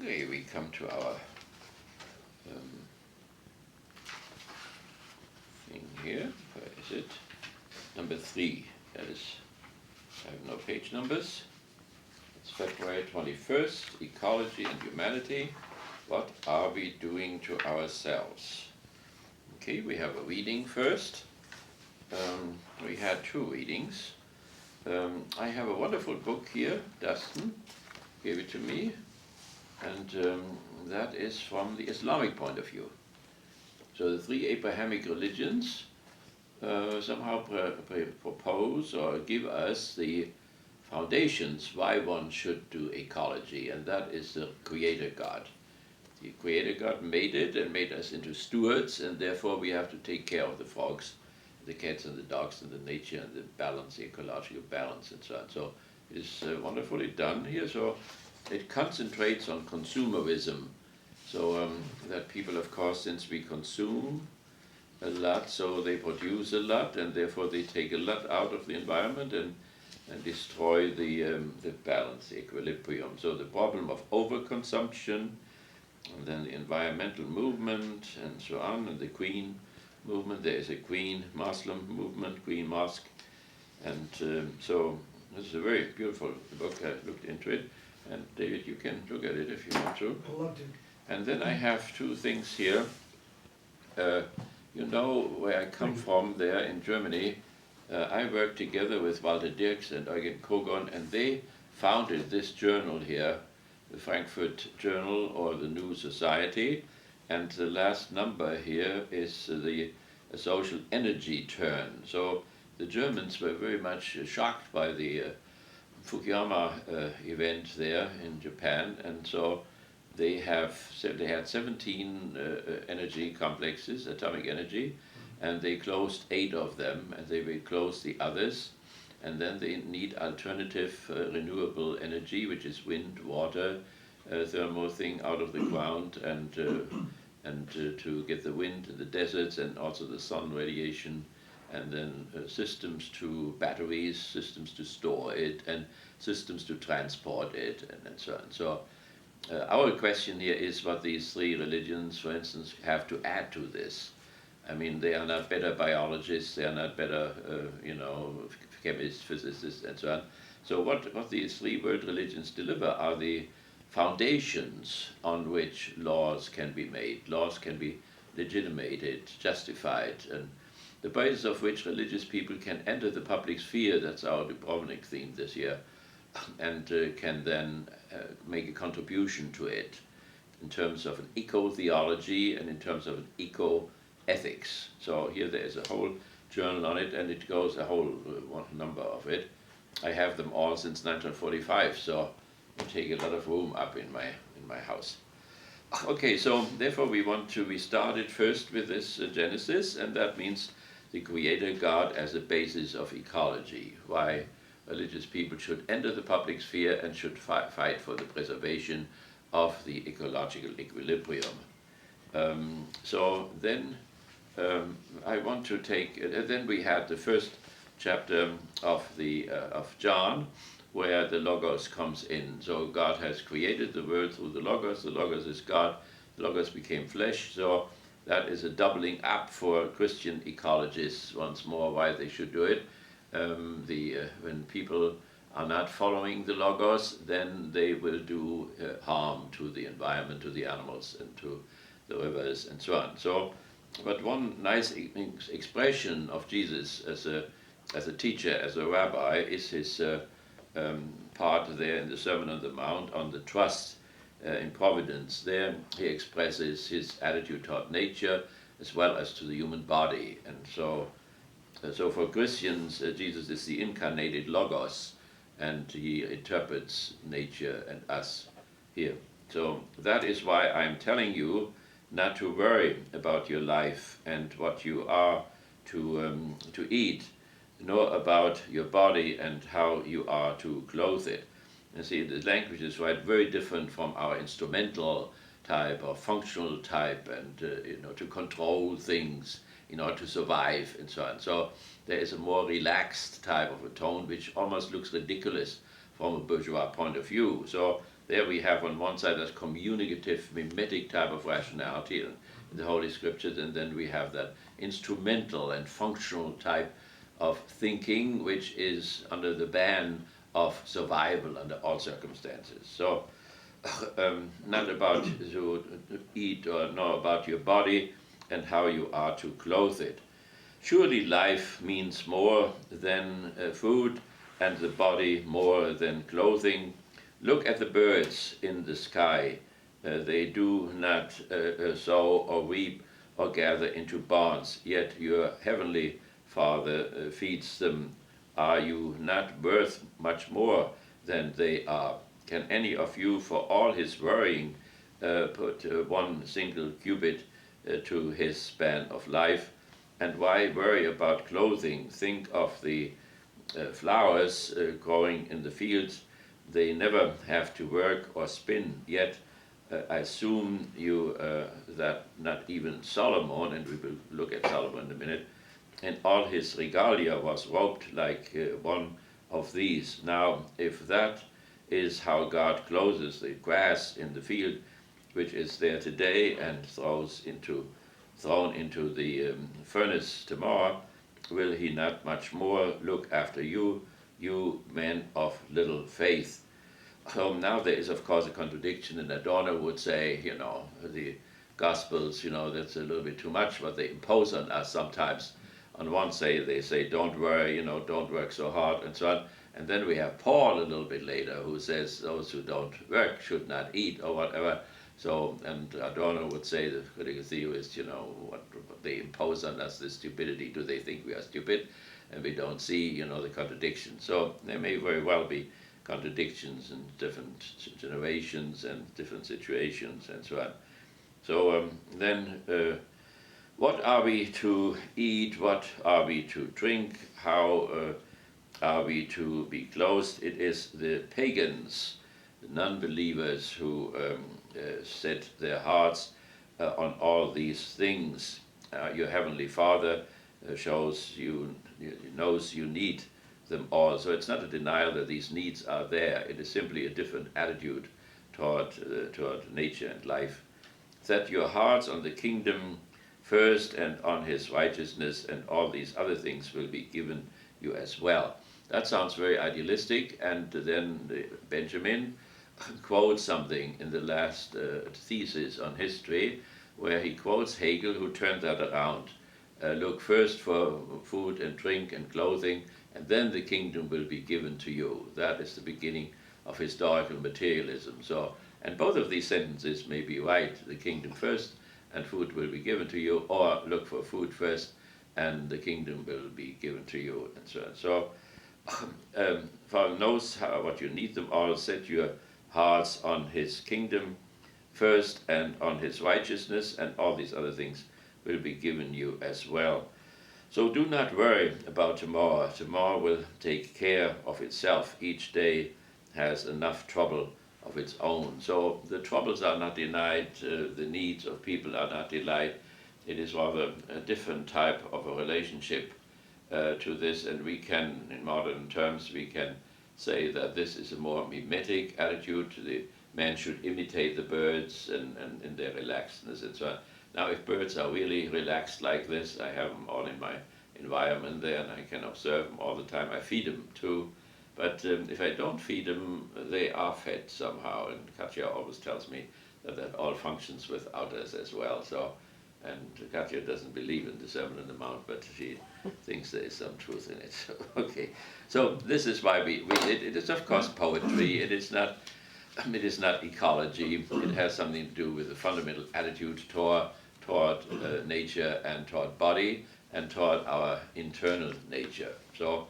Okay, we come to our thing here. Where is it? Number 3. That is, I have no page numbers. It's February 21st, Ecology and Humanity. What are we doing to ourselves? Okay, we have a reading first. We had 2 readings. I have a wonderful book here. Dustin gave it to me, and that is from the Islamic point of view. So the 3 Abrahamic religions somehow propose or give us the foundations why one should do ecology, and that is the Creator God. The Creator God made it and made us into stewards, and therefore we have to take care of the frogs, the cats and the dogs and the nature and the balance, the ecological balance and so on. So it is wonderfully done here. So it concentrates on consumerism. So that people, of course, since we consume a lot, so they produce a lot, and therefore they take a lot out of the environment and destroy the balance, the equilibrium. So the problem of overconsumption, and then the environmental movement, and so on, and the Queen movement. There is a Queen Muslim movement, Queen Mosque, and so this is a very beautiful book. I looked into it, and David, you can look at it if you want to. I'd love to. And then I have 2 things here. You know where I come from there in Germany. I worked together with Walter Dirks and Eugen Kogon, and they founded this journal here, the Frankfurt Journal or the New Society, and the last number here is the social energy turn. So the Germans were very much shocked by the Fukuyama event there in Japan, and so they had 17 energy complexes, atomic energy, and they closed 8 of them, and they will close the others. And then they need alternative renewable energy, which is wind, water, thermal thing out of the ground, and to get the wind in the deserts, and also the sun radiation, and then systems to batteries, systems to store it, and systems to transport it, and so on. So our question here is what these 3 religions, for instance, have to add to this. I mean, they are not better biologists, they are not better, chemists, physicists, and so on. So what these 3 world religions deliver are the foundations on which laws can be made, laws can be legitimated, justified, and the basis of which religious people can enter the public sphere. That's our Dubrovnik theme this year, and can then make a contribution to it in terms of an eco-theology and in terms of an eco-ethics. So here there is a whole journal on it, and it goes a whole number of it. I have them all since 1945, so they take a lot of room up in my house. Okay, so therefore we started first with this Genesis, and that means the Creator God as a basis of ecology. Why religious people should enter the public sphere and should fight for the preservation of the ecological equilibrium. So then I want to take. Then we had the first chapter of John, where the Logos comes in. So God has created the world through the Logos is God, the Logos became flesh, so that is a doubling up for Christian ecologists once more why they should do it. When people are not following the Logos, then they will do harm to the environment, to the animals, and to the rivers, and so on. So, but one nice expression of Jesus as a teacher, as a rabbi, is his part there in the Sermon on the Mount on the trust in providence. There he expresses his attitude toward nature as well as to the human body. And so for Christians, Jesus is the incarnated Logos, and he interprets nature and us here. So that is why I'm telling you not to worry about your life and what you are to eat, nor about your body and how you are to clothe it. And see, the language is very different from our instrumental type or functional type, and to control things in order to survive and so on. So there is a more relaxed type of a tone which almost looks ridiculous from a bourgeois point of view. So there we have on one side that communicative, mimetic type of rationality in the Holy Scriptures, and then we have that instrumental and functional type of thinking, which is under the ban of survival under all circumstances. So, not about to eat or know about your body and how you are to clothe it. Surely life means more than food, and the body more than clothing. Look at the birds in the sky. They do not sow or reap or gather into barns, yet your heavenly Father feeds them. Are you not worth much more than they are? Can any of you, for all his worrying, put one single cubit to his span of life? And why worry about clothing? Think of the flowers growing in the fields. They never have to work or spin, yet I assume you that not even Solomon, and we will look at Solomon in a minute, and all his regalia was robed like one of these. Now, if that is how God clothes the grass in the field, which is there today and thrown into the furnace tomorrow, will he not much more look after you, you men of little faith? Now there is, of course, a contradiction, and Adorno would say, the Gospels, that's a little bit too much what they impose on us sometimes. On one side, they say, don't worry, don't work so hard, and so on. And then we have Paul a little bit later, who says those who don't work should not eat, or whatever. So, and Adorno would say, the critical theorist, what they impose on us, this stupidity. Do they think we are stupid? And we don't see, the contradiction. So there may very well be contradictions in different generations and different situations and so on. So then what are we to eat? What are we to drink? How are we to be clothed? It is the pagans, the non-believers, who set their hearts on all these things. Your heavenly Father shows you, knows you need them all. So it's not a denial that these needs are there. It is simply a different attitude toward nature and life. Set your hearts on the kingdom first and on his righteousness, and all these other things will be given you as well. That sounds very idealistic, and then Benjamin quotes something in the last thesis on history, where he quotes Hegel, who turned that around. Look first for food and drink and clothing, and then the kingdom will be given to you. That is the beginning of historical materialism. So, and both of these sentences may be right. The kingdom first, and food will be given to you, or look for food first, and the kingdom will be given to you, and so on. So, Father knows what you need them all. Set your hearts on his kingdom first and on his righteousness, and all these other things will be given you as well. So do not worry about tomorrow. Tomorrow will take care of itself. Each day has enough trouble of its own. So the troubles are not denied, the needs of people are not denied. It is rather a different type of a relationship to this, and we can, in modern terms, we can say that this is a more mimetic attitude. The man should imitate the birds and in their relaxedness and so on. Now, if birds are really relaxed like this, I have them all in my environment there, and I can observe them all the time. I feed them too, but if I don't feed them, they are fed somehow, and Katja always tells me that that all functions without us as well. So, and Katja doesn't believe in the Sermon on the Mount, but she thinks there is some truth in it. So, okay, so this is why we read it. It is, of course, poetry. It is not ecology. It has something to do with the fundamental attitude toward nature and toward body and toward our internal nature. So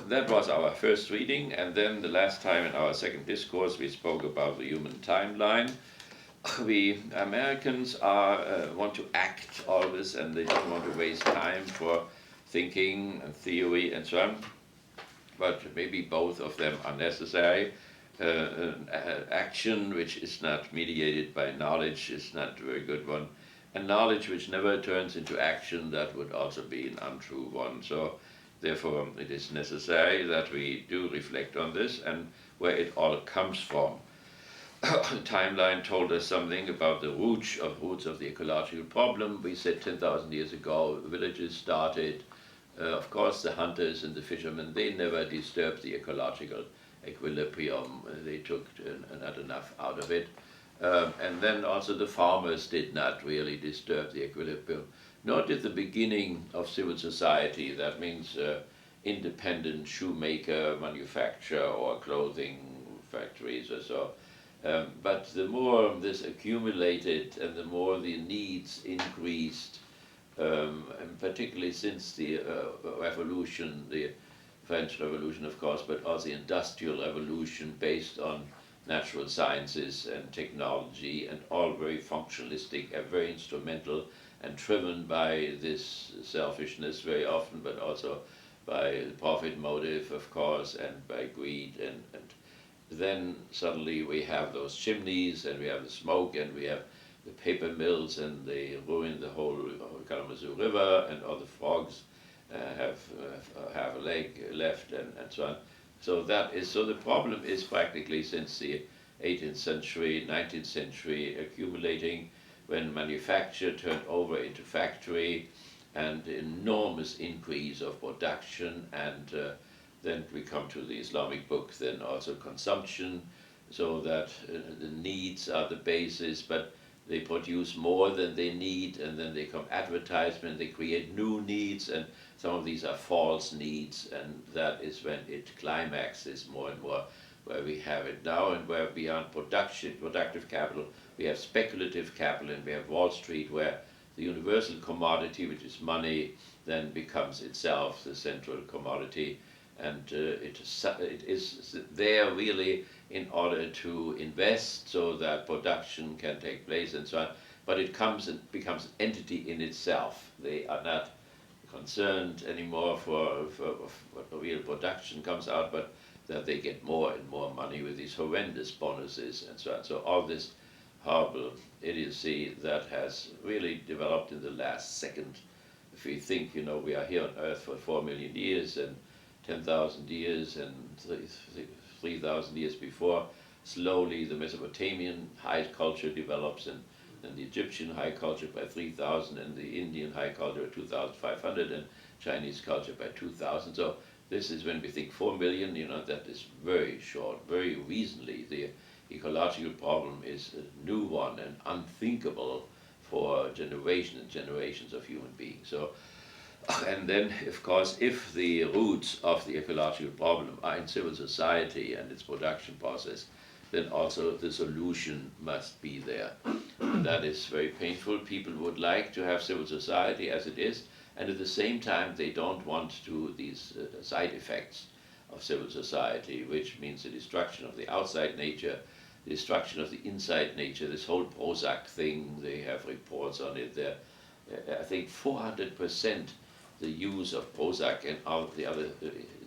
that was our first reading, and then the last time in our second discourse we spoke about the human timeline. We Americans want to act always, and they don't want to waste time for thinking and theory and so on, but maybe both of them are necessary. Action which is not mediated by knowledge is not a very good one, and knowledge which never turns into action, that would also be an untrue one. So therefore it is necessary that we do reflect on this and where it all comes from. timeline told us something about the roots of the ecological problem. We said 10,000 years ago, villages started. Of course, the hunters and the fishermen, they never disturbed the ecological equilibrium. They took not enough out of it. And then also the farmers did not really disturb the equilibrium. Nor did the beginning of civil society. That means independent shoemaker manufacture or clothing factories or so. But the more this accumulated and the more the needs increased, and particularly since the revolution, the French Revolution, of course, but also the Industrial Revolution based on natural sciences and technology, and all very functionalistic and very instrumental and driven by this selfishness very often, but also by the profit motive, of course, and by greed. And then suddenly we have those chimneys, and we have the smoke, and we have the paper mills, and they ruin the whole Kalamazoo River, and all the frogs have a leg left, and so on. So the problem is practically since the 18th century, 19th century accumulating, when manufacture turned over into factory, and enormous increase of production, and then we come to the Islamic book, then also consumption, so that the needs are the basis, but they produce more than they need, and then they come advertisement, they create new needs, and some of these are false needs, and that is when it climaxes more and more, where we have it now, and where beyond production, productive capital, we have speculative capital, and we have Wall Street, where the universal commodity, which is money, then becomes itself the central commodity, and it is there really in order to invest so that production can take place and so on, but it comes and becomes an entity in itself. They are not concerned anymore for what the real production comes out, but that they get more and more money with these horrendous bonuses and so on. So all this horrible idiocy that has really developed in the last second. If we think, we are here on Earth for 4 million years, and 10,000 years, and 3,000 years before, slowly the Mesopotamian high culture develops, and the Egyptian high culture by 3,000, and the Indian high culture by 2,500, and Chinese culture by 2,000. So this is when we think 4 million, that is very short, very recently. The ecological problem is a new one and unthinkable for generations and generations of human beings. So, and then, of course, if the roots of the ecological problem are in civil society and its production process, then also the solution must be there. And that is very painful. People would like to have civil society as it is, and at the same time they don't want to these side effects of civil society, which means the destruction of the outside nature, the destruction of the inside nature, this whole Prozac thing, they have reports on it there. I think 400% the use of Prozac and all the other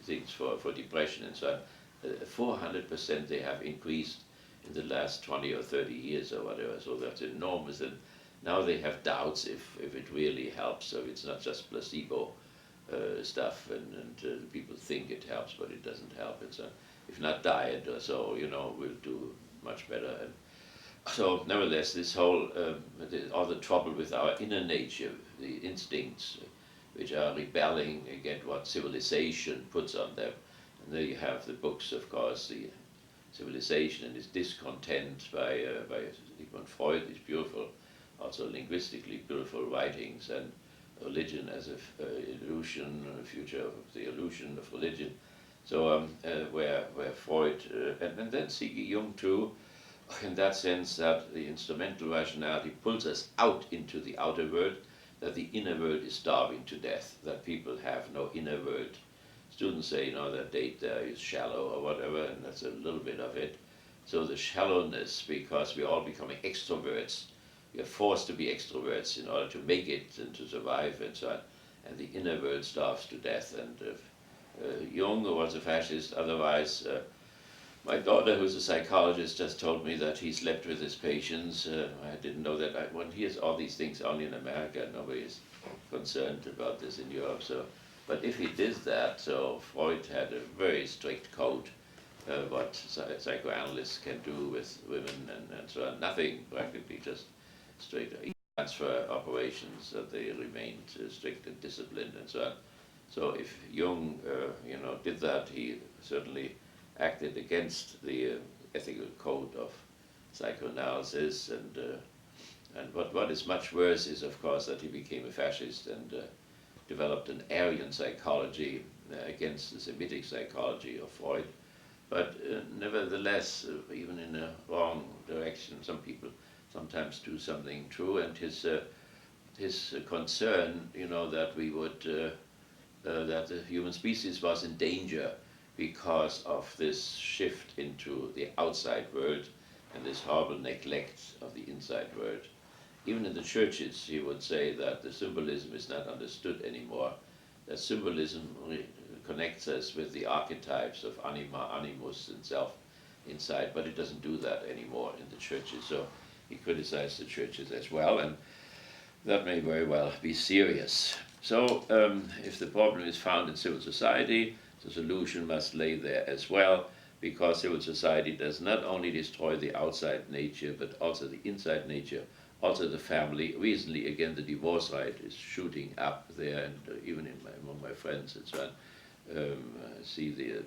things for depression and so on, 400% they have increased in the last 20 or 30 years or whatever, so that's enormous. And now they have doubts if it really helps, so it's not just placebo stuff, and people think it helps, but it doesn't help. It's if not diet or so, will do much better. And so nevertheless, this whole, all the trouble with our inner nature, the instincts, which are rebelling against what civilization puts on them. And there you have the books, of course, the Civilization and its Discontent by Sigmund Freud, these beautiful, also linguistically beautiful writings, and Religion as an illusion, a future of the illusion of religion. So where Freud, and then C.G. Jung too, in that sense that the instrumental rationality pulls us out into the outer world, that the inner world is starving to death, that people have no inner world. Students say, that data is shallow or whatever, and that's a little bit of it. So the shallowness, because we're all becoming extroverts, we are forced to be extroverts in order to make it and to survive and so on, and the inner world starves to death. And Jung was a fascist, otherwise. My daughter, who's a psychologist, just told me that he slept with his patients. I didn't know that. One hears all these things only in America. Nobody is concerned about this in Europe. So, but if he did that, so Freud had a very strict code what psychoanalysts can do with women and so on. Nothing, practically, just straight transfer operations, that they remained strict and disciplined and so on. So if Jung, did that, he certainly acted against the ethical code of psychoanalysis. And what is much worse is, of course, that he became a fascist and developed an Aryan psychology against the Semitic psychology of Freud. But nevertheless, even in a wrong direction, some people sometimes do something true. And his concern, that we would that the human species was in danger because of this shift into the outside world and this horrible neglect of the inside world. Even in the churches, he would say that the symbolism is not understood anymore, that symbolism connects us with the archetypes of anima, animus, and self inside, but it doesn't do that anymore in the churches. So he criticized the churches as well, and that may very well be serious. So if the problem is found in civil society, the solution must lay there as well, because civil society does not only destroy the outside nature, but also the inside nature, also the family. Recently, again, the divorce rate is shooting up there, and even among my friends and so on. I see the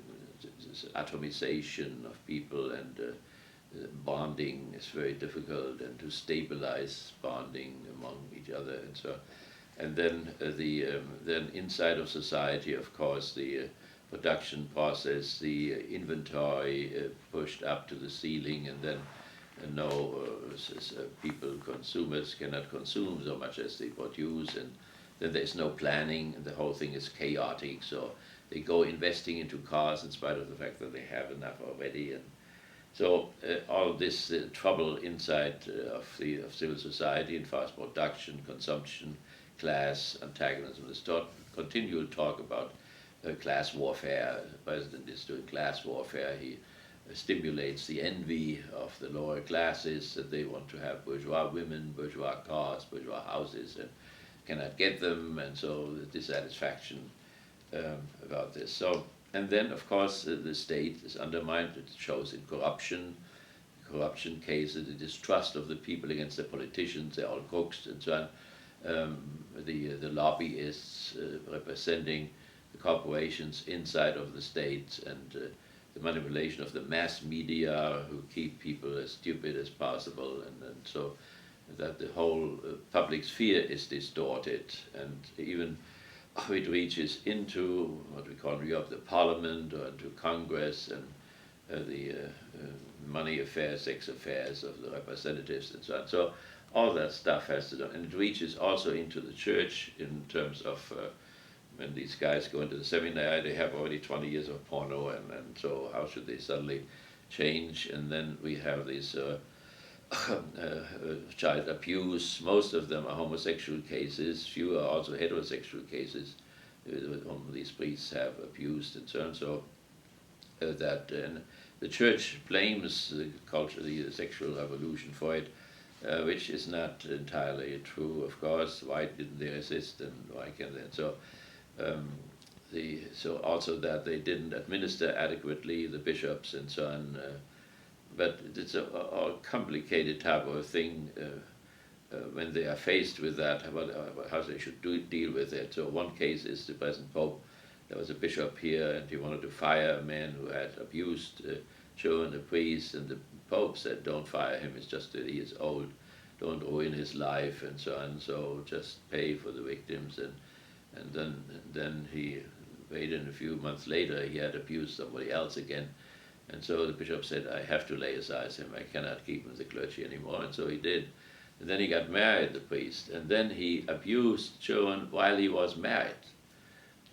atomization of people, and bonding is very difficult, and to stabilize bonding among each other and so on. And then then inside of society, of course, the production process, the inventory pushed up to the ceiling, and then people, consumers, cannot consume so much as they produce, and then there's no planning, and the whole thing is chaotic. So they go investing into cars in spite of the fact that they have enough already, and so all this trouble inside of civil society, and fast production, consumption, class, antagonism. There's continual talk about class warfare. The president is doing class warfare. He stimulates the envy of the lower classes, that they want to have bourgeois women, bourgeois cars, bourgeois houses, and cannot get them, and so the dissatisfaction about this. So, and then, of course, the state is undermined. It shows in corruption cases, the distrust of the people against the politicians. They're all crooks and so on. The lobbyists representing the corporations inside of the state, and the manipulation of the mass media, who keep people as stupid as possible, and so that the whole public sphere is distorted, and even it reaches into what we call in Europe the parliament, or into Congress, and the money affairs, sex affairs of the representatives and so on. So all that stuff has to do, and it reaches also into the church in terms of when these guys go into the seminary, they have already 20 years of porno, and so how should they suddenly change? And then we have these child abuse. Most of them are homosexual cases. Few are also heterosexual cases whom these priests have abused and so on. So that the church blames the culture, the sexual revolution for it, which is not entirely true, of course. Why didn't they resist, and why can they? So so also that they didn't administer adequately, the bishops and so on. But it's a complicated type of thing when they are faced with that, how they should deal with it. So one case is the present Pope. There was a bishop here, and he wanted to fire a man who had abused children, a priest, and the Pope said, don't fire him, it's just that he is old, don't ruin his life, and so on, so just pay for the victims. And then he waited, and a few months later he had abused somebody else again. And so the bishop said, I have to lay aside him, I cannot keep him in the clergy anymore, and so he did. And then he got married, the priest, and then he abused children while he was married.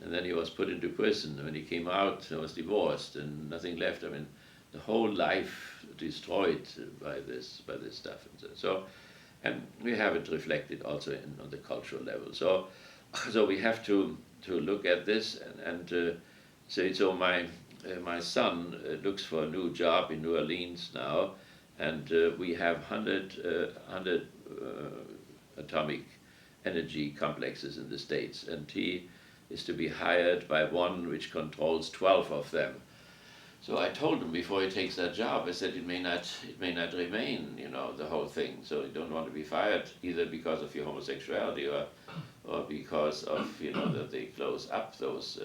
And then he was put into prison. When he came out, he was divorced, and nothing left. I mean, the whole life destroyed by this stuff. And we have it reflected also on the cultural level. So we have to look at this and say, so my son looks for a new job in New Orleans now, and we have 100 atomic energy complexes in the States, and he is to be hired by one which controls 12 of them. So I told him before he takes that job, I said it may not remain, the whole thing. So you don't want to be fired either because of your homosexuality or because of, that they close up those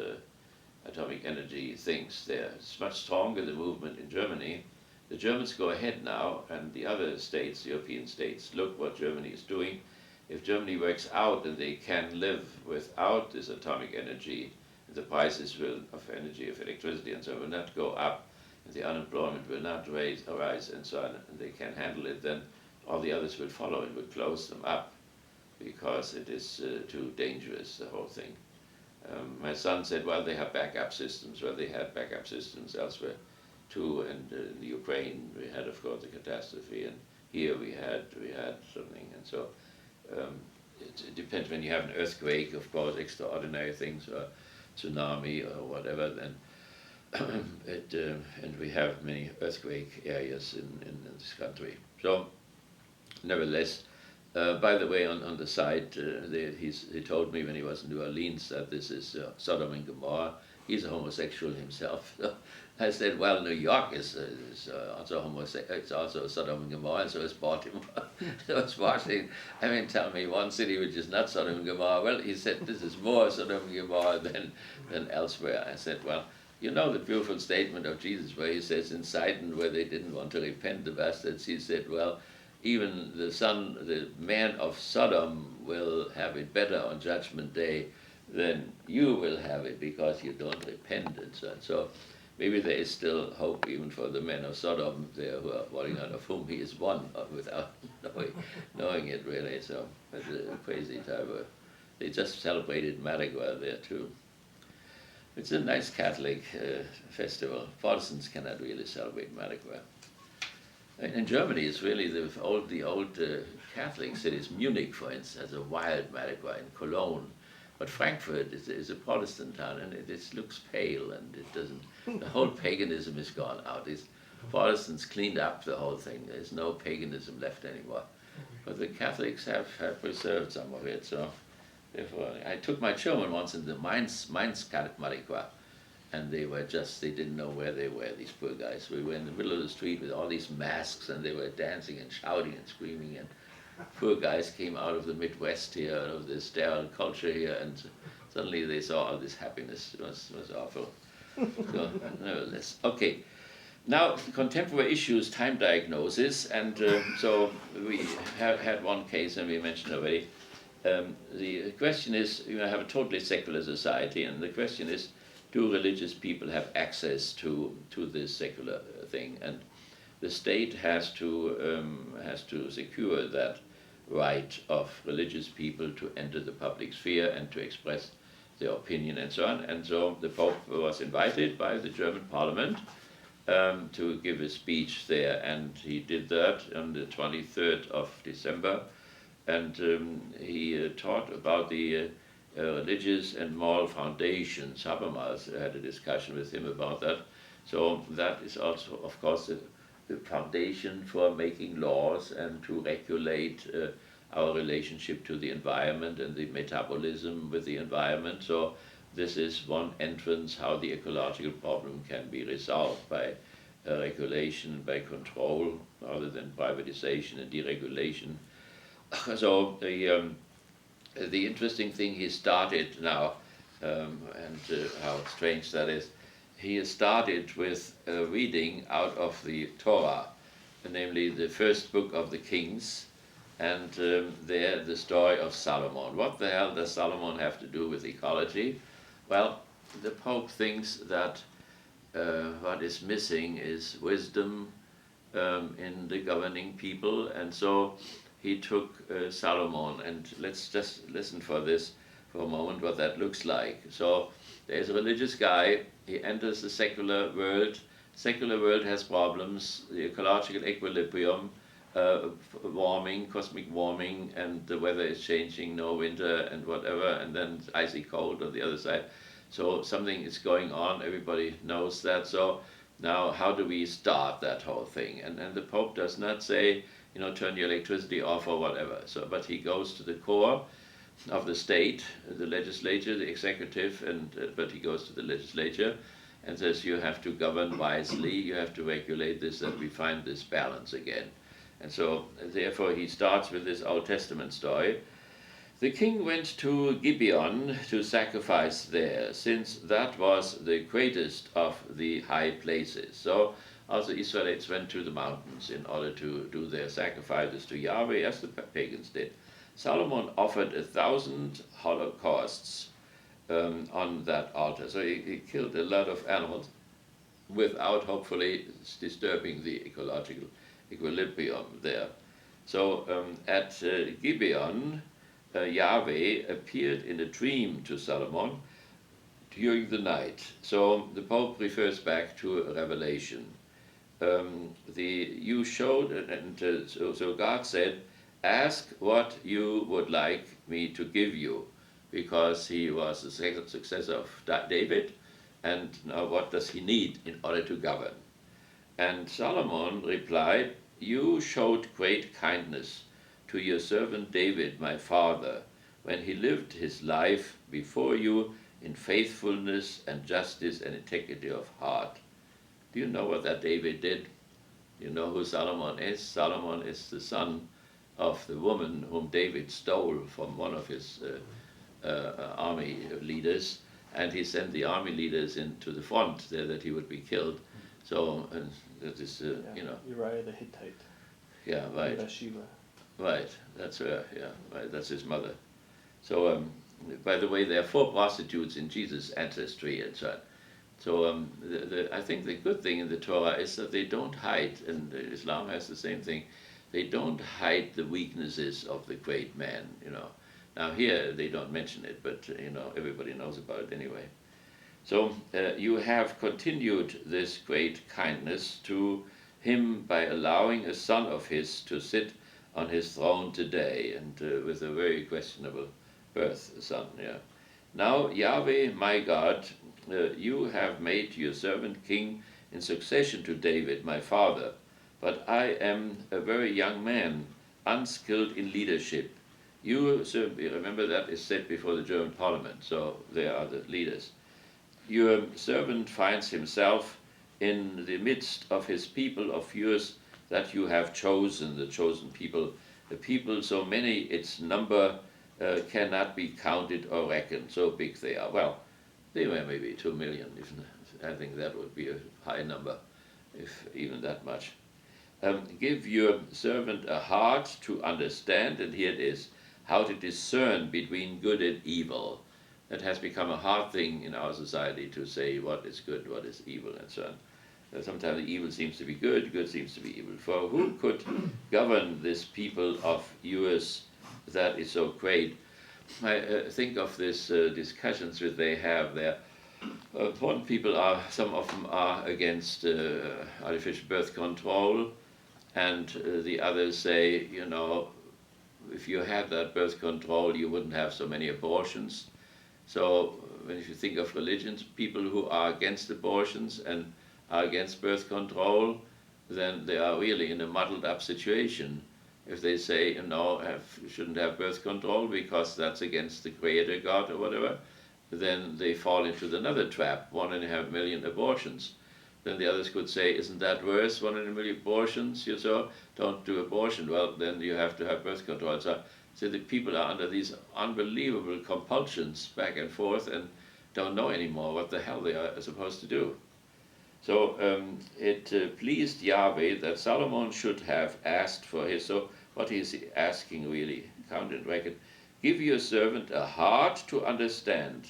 atomic energy things there. It's much stronger, the movement in Germany. The Germans go ahead now, and the other states, European states, look what Germany is doing. If Germany works out and they can live without this atomic energy, the prices of energy, of electricity and so on will not go up, and the unemployment will not arise and so on, and they can handle it, then all the others will follow and will close them up because it is too dangerous, the whole thing. My son said, well, they have backup systems. Well, they had backup systems elsewhere too, and in the Ukraine we had, of course, a catastrophe, and here we had something, and so it depends. When you have an earthquake, of course, extraordinary things, or tsunami or whatever, then and we have many earthquake areas in this country. So, nevertheless, by the way, on the side, he told me when he was in New Orleans that this is Sodom and Gomorrah. He's a homosexual himself. So I said, well, New York is also homosexual. It's also Sodom and Gomorrah, and so is Baltimore. So it's Washington. I mean, tell me one city which is not Sodom and Gomorrah. Well, he said, this is more Sodom and Gomorrah than elsewhere. I said, well, you know the beautiful statement of Jesus where he says, in Sidon, where they didn't want to repent, the bastards, he said, well, even the man of Sodom will have it better on Judgment Day than you will have it because you don't repent and so on. So maybe there is still hope even for the men of Sodom there who are falling out, of whom he is one without knowing it really. So it's a crazy time. They just celebrated Mardi Gras there too. It's a nice Catholic festival. Protestants cannot really celebrate Mardi Gras. In Germany, it's really the old Catholic cities. Munich, for instance, has a wild Mardi Gras, in Cologne. But Frankfurt is a Protestant town, and it looks pale, and it doesn't. The whole paganism is gone out. Protestants cleaned up the whole thing. There's no paganism left anymore. But the Catholics have preserved some of it. So, therefore, I took my children once in the Mainz Mardi Gras. And they didn't know where they were, these poor guys. We were in the middle of the street with all these masks, and they were dancing and shouting and screaming, and poor guys came out of the Midwest here, out of this sterile culture here, and suddenly they saw all this happiness. It was awful. So, nevertheless. Okay, now contemporary issues, time diagnosis, and so we have had one case, and we mentioned already. The question is, have a totally secular society, and the question is, do religious people have access to this secular thing? And the state has to secure that right of religious people to enter the public sphere and to express their opinion and so on. And so the Pope was invited by the German Parliament to give a speech there, and he did that on the 23rd of December, and he taught about the religious and moral foundations. Habermas had a discussion with him about that. So that is also, of course, the foundation for making laws and to regulate our relationship to the environment and the metabolism with the environment. So this is one entrance how the ecological problem can be resolved by regulation, by control, rather than privatization and deregulation. So the interesting thing he started now, and how strange that is, he started with reading out of the Torah, namely the first book of the Kings, and there the story of Solomon. What the hell does Solomon have to do with ecology? Well, the Pope thinks that what is missing is wisdom in the governing people, and so he took Solomon, and let's just listen for this for a moment, what that looks like. So there's a religious guy, he enters the secular world. Secular world has problems, the ecological equilibrium, warming, cosmic warming, and the weather is changing, no winter and whatever, and then icy cold on the other side. So something is going on, everybody knows that. So now how do we start that whole thing? And the Pope does not say, turn your electricity off or whatever. So, but he goes to the core of the state, the legislature, the executive, but he goes to the legislature, and says you have to govern wisely, you have to regulate this, that we find this balance again. And so, therefore, he starts with this Old Testament story. The king went to Gibeon to sacrifice there, since that was the greatest of the high places. So also Israelites went to the mountains in order to do their sacrifices to Yahweh, as the pagans did. Solomon offered 1,000 holocausts on that altar. So he killed a lot of animals without hopefully disturbing the ecological equilibrium there. So at Gibeon, Yahweh appeared in a dream to Solomon during the night. So the Pope refers back to a revelation. You showed, and so God said, ask what you would like me to give you, because he was the successor of David, and now what does he need in order to govern? And Solomon replied, you showed great kindness to your servant David, my father, when he lived his life before you in faithfulness and justice and integrity of heart. Do you know what that David did? You know who Solomon is? Solomon is the son of the woman whom David stole from one of his army leaders, and he sent the army leaders into the front there that he would be killed. So that is, you know. Uriah the Hittite. Yeah, right. Bathsheba. Right, that's her, yeah, right, that's his mother. So, by the way, there are 4 prostitutes in Jesus' ancestry and so on. So I think the good thing in the Torah is that they don't hide, and Islam has the same thing, they don't hide the weaknesses of the great man, you know. Now here they don't mention it, but you know, everybody knows about it anyway. So you have continued this great kindness to him by allowing a son of his to sit on his throne today, and with a very questionable birth, son, yeah. Now, Yahweh, my God, you have made your servant king in succession to David, my father, but I am a very young man, unskilled in leadership. You, remember that is said before the German parliament, so they are the leaders. Your servant finds himself in the midst of his people of yours that you have chosen, the chosen people, the people so many its number cannot be counted or reckoned, so big they are. Well, they were maybe 2 million, I think that would be a high number, if even that much. Give your servant a heart to understand, and here it is, how to discern between good and evil. That has become a hard thing in our society, to say what is good, what is evil, and so on. Sometimes the evil seems to be good, good seems to be evil. For who could govern this people of yours that is so great? I think of these discussions that they have there. One people are, some of them are against artificial birth control, and the others say, you know, if you had that birth control, you wouldn't have so many abortions. So if you think of religions, people who are against abortions and are against birth control, then they are really in a muddled up situation. If they say, you know, you shouldn't have birth control because that's against the Creator God or whatever, then they fall into another trap, 1.5 million abortions. Then the others could say, isn't that worse, 1.5 million abortions? You so don't do abortion. Well, then you have to have birth control. So the people are under these unbelievable compulsions back and forth and don't know anymore what the hell they are supposed to do. So it pleased Yahweh that Solomon should have asked for his, so what is he asking really? Count and reckon. Give your servant a heart to understand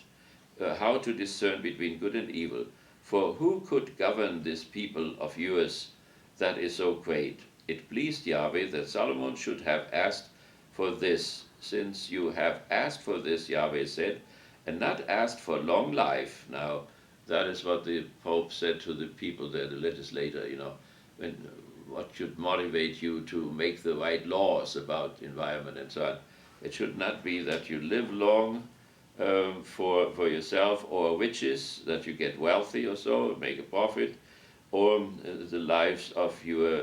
how to discern between good and evil. For who could govern this people of yours that is so great? It pleased Yahweh that Solomon should have asked for this. Since you have asked for this, Yahweh said, and not asked for long life. Now, that is what the Pope said to the people there, the legislator, you know, what should motivate you to make the right laws about environment and so on. It should not be that you live long for yourself, or riches, that you get wealthy or so, make a profit, or the lives of your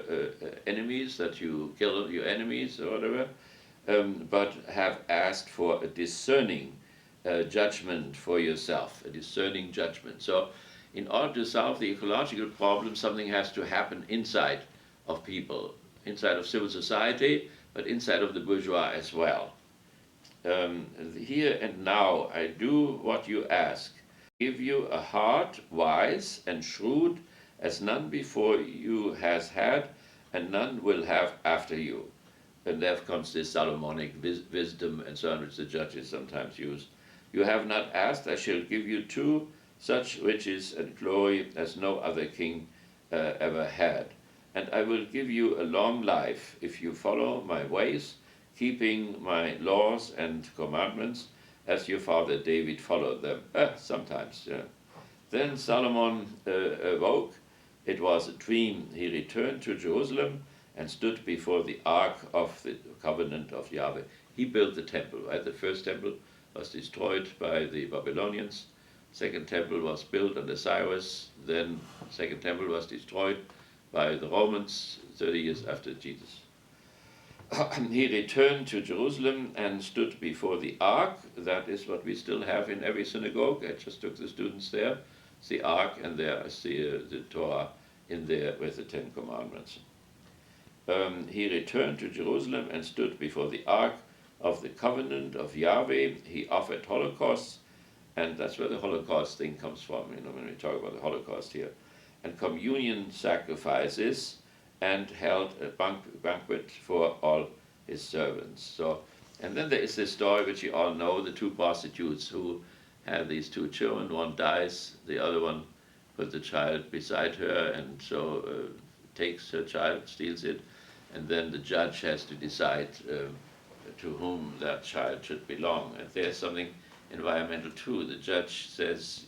enemies, that you kill your enemies or whatever, but have asked for a discerning judgment for yourself, a discerning judgment. So in order to solve the ecological problem, something has to happen inside of people, inside of civil society, but inside of the bourgeois as well. Here and now I do what you ask, give you a heart wise and shrewd as none before you has had, and none will have after you. And there comes this Solomonic wisdom and so on, which the judges sometimes use. You have not asked, I shall give you two such riches and glory as no other king ever had. And I will give you a long life if you follow my ways, keeping my laws and commandments as your father David followed them. Sometimes. Yeah. Then Solomon awoke. It was a dream. He returned to Jerusalem and stood before the ark of the covenant of Yahweh. He built the temple, right? The first temple was destroyed by the Babylonians. Second temple was built under Cyrus. Then second temple was destroyed by the Romans 30 years after Jesus. He returned to Jerusalem and stood before the ark. That is what we still have in every synagogue. I just took the students there. It's the ark, and there is the Torah in there with the Ten Commandments. He returned to Jerusalem and stood before the ark of the covenant of Yahweh. He offered holocausts, and that's where the Holocaust thing comes from, when we talk about the Holocaust here, and communion sacrifices, and held a banquet for all his servants. So, and then there is this story which you all know, the two prostitutes who have these two children. One dies, the other one puts the child beside her, and so takes her child, steals it, and then the judge has to decide to whom that child should belong. And there's something environmental too. The judge says,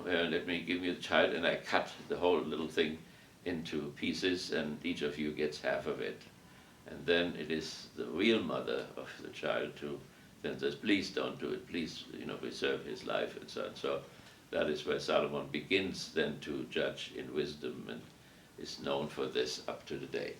let me give you the child, and I cut the whole little thing into pieces, and each of you gets half of it. And then it is the real mother of the child who then says, please don't do it, please, preserve his life, and so on. So that is where Solomon begins then to judge in wisdom, and is known for this up to today.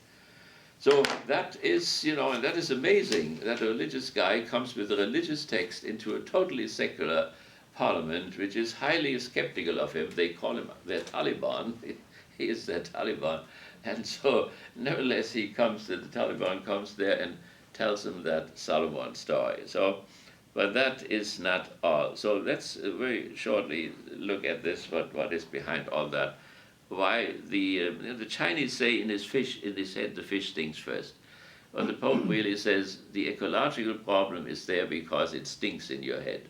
So that is, and that is amazing, that a religious guy comes with a religious text into a totally secular parliament, which is highly skeptical of him. They call him their Taliban. He is their Taliban. And so, nevertheless, the Taliban comes there and tells them that Solomon story. So, but that is not all. So let's very shortly look at this, what is behind all that. Why the Chinese say in his head, the fish stinks first. Well, the Pope really says the ecological problem is there because it stinks in your head.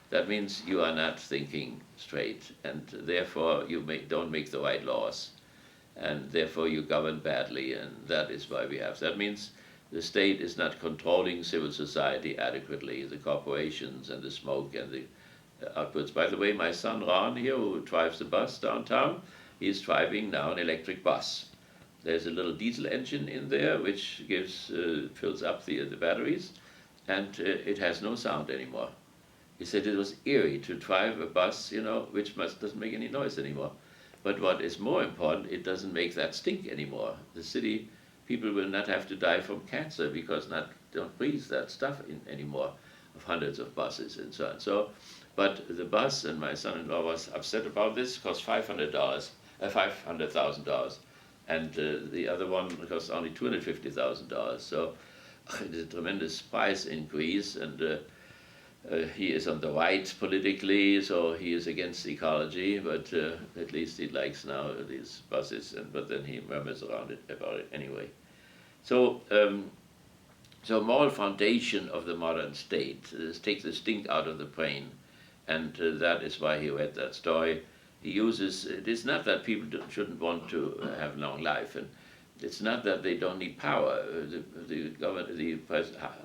That means you are not thinking straight, and therefore you don't make the right laws, and therefore you govern badly, and that is why we have. That means the state is not controlling civil society adequately, the corporations and the smoke and the outputs. By the way, my son Ron here, who drives the bus downtown, he's driving now an electric bus. There's a little diesel engine in there which fills up the batteries, and it has no sound anymore. He said it was eerie to drive a bus, which doesn't make any noise anymore. But what is more important, it doesn't make that stink anymore. The city people will not have to die from cancer because don't breathe that stuff anymore, of hundreds of buses and so on. So, but the bus, and my son-in-law was upset about this, cost $500,000, and the other one cost only $250,000. So it is a tremendous price increase, and he is on the right politically, so he is against ecology, but at least he likes now these buses, but then he murmurs about it anyway. So, so moral foundation of the modern state takes the stink out of the brain, and that is why he read that story. He uses, it is not that people shouldn't want to have long life, and it's not that they don't need power. The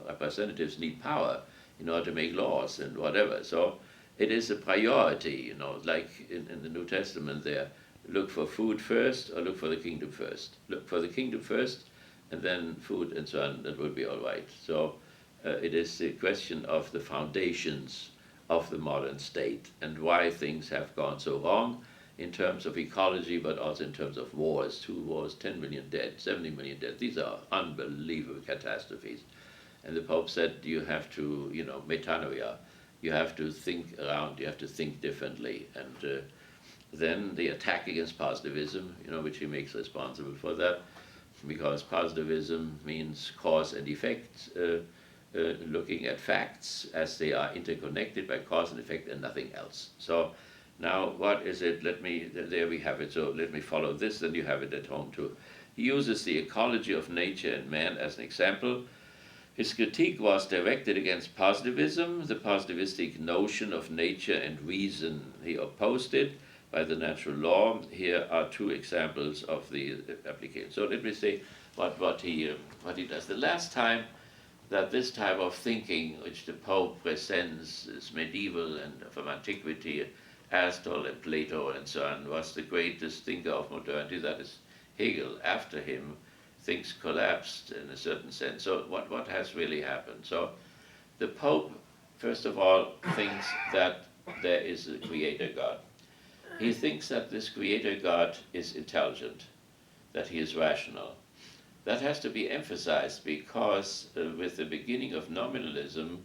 representatives need power in order to make laws and whatever. So it is a priority, like in the New Testament there, look for food first or look for the kingdom first. Look for the kingdom first and then food and so on, that will be all right. So it is the question of the foundations of the modern state and why things have gone so wrong in terms of ecology, but also in terms of wars. 2 wars, 10 million dead, 70 million dead. These are unbelievable catastrophes. And the Pope said you have to, metanoia, you have to think around, you have to think differently. And then the attack against positivism, which he makes responsible for that, because positivism means cause and effect, looking at facts as they are interconnected by cause and effect and nothing else. So now what is it? There we have it. So let me follow this, then you have it at home too. He uses the ecology of nature and man as an example. His critique was directed against positivism, the positivistic notion of nature and reason. He opposed it by the natural law. Here are two examples of the application. So let me say what he does. The last time that this type of thinking, which the Pope presents, is medieval and from antiquity, Aristotle and Plato and so on, was the greatest thinker of modernity, that is Hegel. After him, things collapsed in a certain sense. So what has really happened? So the Pope, first of all, thinks that there is a creator God. He thinks that this creator God is intelligent, that he is rational. That has to be emphasized because with the beginning of nominalism,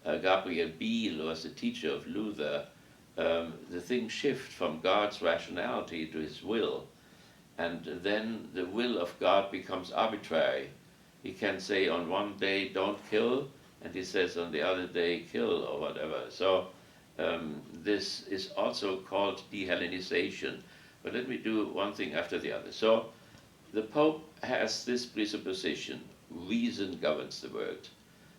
Gabriel Biel was the teacher of Luther, the things shift from God's rationality to his will, and then the will of God becomes arbitrary. He can say on one day, don't kill, and he says on the other day, kill, or whatever. So this is also called de-Hellenization. But let me do one thing after the other. So the Pope has this presupposition: reason governs the world.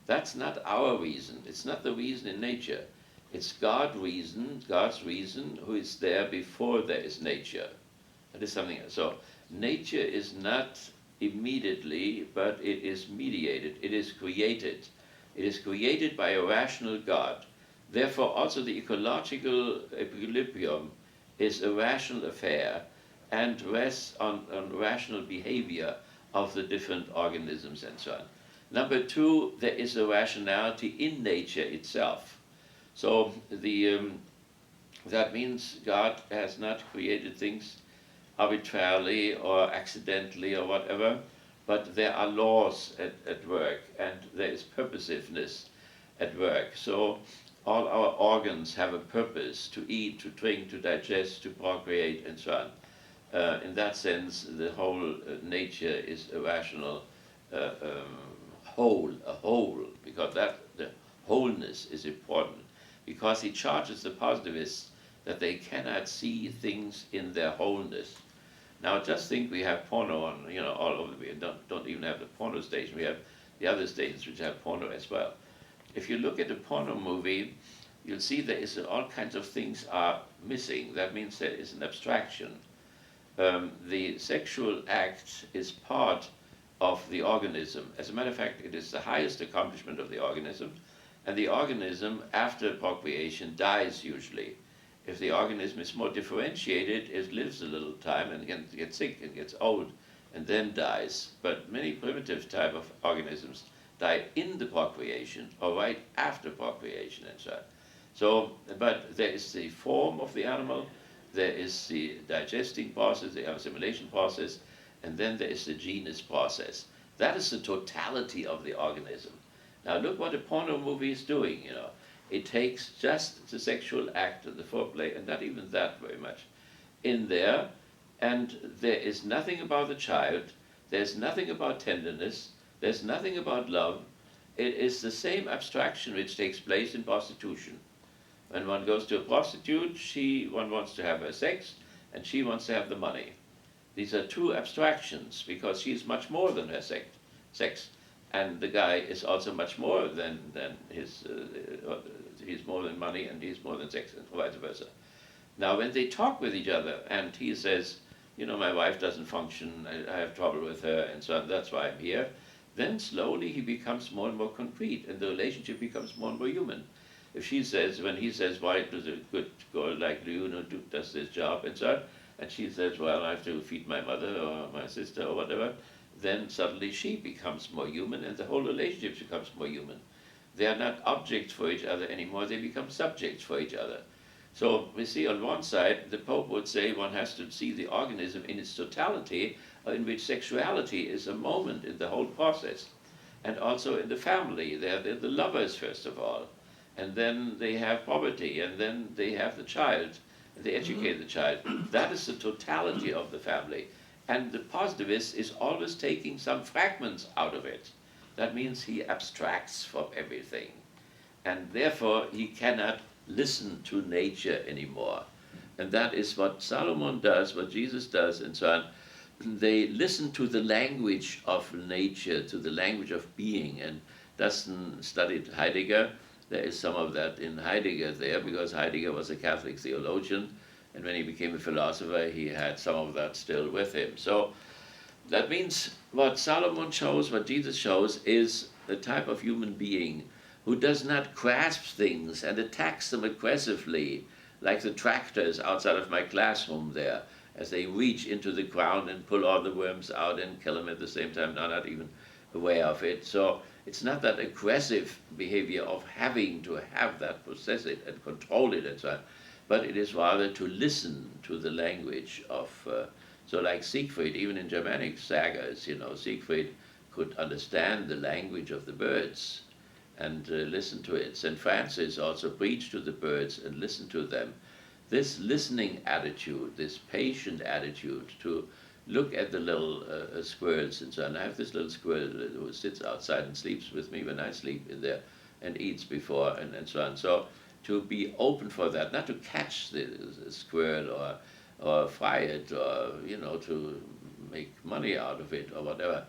That's not our reason. It's not the reason in nature. It's God's reason, who is there before there is nature. That is something else. So nature is not immediately, but it is mediated. It is created. It is created by a rational God. Therefore, also the ecological equilibrium is a rational affair and rests on rational behavior of the different organisms and so on. Number two, there is a rationality in nature itself. So that means God has not created things arbitrarily or accidentally or whatever, but there are laws at work, and there is purposiveness at work. So all our organs have a purpose: to eat, to drink, to digest, to procreate, and so on. In that sense, the whole nature is a rational whole, because the wholeness is important. Because he charges the positivists that they cannot see things in their wholeness. Now, just think, we have porno on, all over. We don't even have the porno station. We have the other stations which have porno as well. If you look at a porno movie, you'll see there is all kinds of things are missing. That means there is an abstraction. The sexual act is part of the organism. As a matter of fact, it is the highest accomplishment of the organism, and the organism, after procreation, dies usually. If the organism is more differentiated, it lives a little time and gets sick and gets old and then dies. But many primitive type of organisms die in the procreation or right after procreation and so on. So, but there is the form of the animal, there is the digesting process, the assimilation process, and then there is the genus process. That is the totality of the organism. Now look what a porno movie is doing, It takes just the sexual act and the foreplay, and not even that very much, in there, and there is nothing about the child, there's nothing about tenderness, there's nothing about love. It is the same abstraction which takes place in prostitution. When one goes to a prostitute, one wants to have her sex, and she wants to have the money. These are two abstractions, because she is much more than her sex. And the guy is also much more than he's more than money, and he's more than sex, and vice versa. Now, when they talk with each other, and he says, my wife doesn't function, I have trouble with her, and so on, that's why I'm here, then slowly he becomes more and more concrete, and the relationship becomes more and more human. If she says, when he says, why does a good girl like does this job, and so on, and she says, well, I have to feed my mother or my sister or whatever, then suddenly she becomes more human, and the whole relationship becomes more human. They are not objects for each other anymore, they become subjects for each other. So we see on one side, the Pope would say one has to see the organism in its totality, in which sexuality is a moment in the whole process. And also in the family, they're the lovers first of all, and then they have poverty, and then they have the child, They educate the child. That is the totality of the family. And the positivist is always taking some fragments out of it. That means he abstracts from everything. And therefore, he cannot listen to nature anymore. And that is what Solomon does, what Jesus does, and so on. They listen to the language of nature, to the language of being. And Dustin studied Heidegger. There is some of that in Heidegger there, because Heidegger was a Catholic theologian, and when he became a philosopher, he had some of that still with him. So that means what Solomon shows, what Jesus shows, is a type of human being who does not grasp things and attacks them aggressively, like the tractors outside of my classroom there, as they reach into the ground and pull all the worms out and kill them at the same time, not even aware of it. So it's not that aggressive behavior of having to have that, possess it and control it and so on, but it is rather to listen to the language of, so like Siegfried, even in Germanic sagas, Siegfried could understand the language of the birds and listen to it. St. Francis also preached to the birds and listened to them. This listening attitude, this patient attitude to look at the little squirrels and so on. I have this little squirrel who sits outside and sleeps with me when I sleep in there and eats before and so on. So to be open for that, not to catch the squirrel or fry it or, to make money out of it or whatever,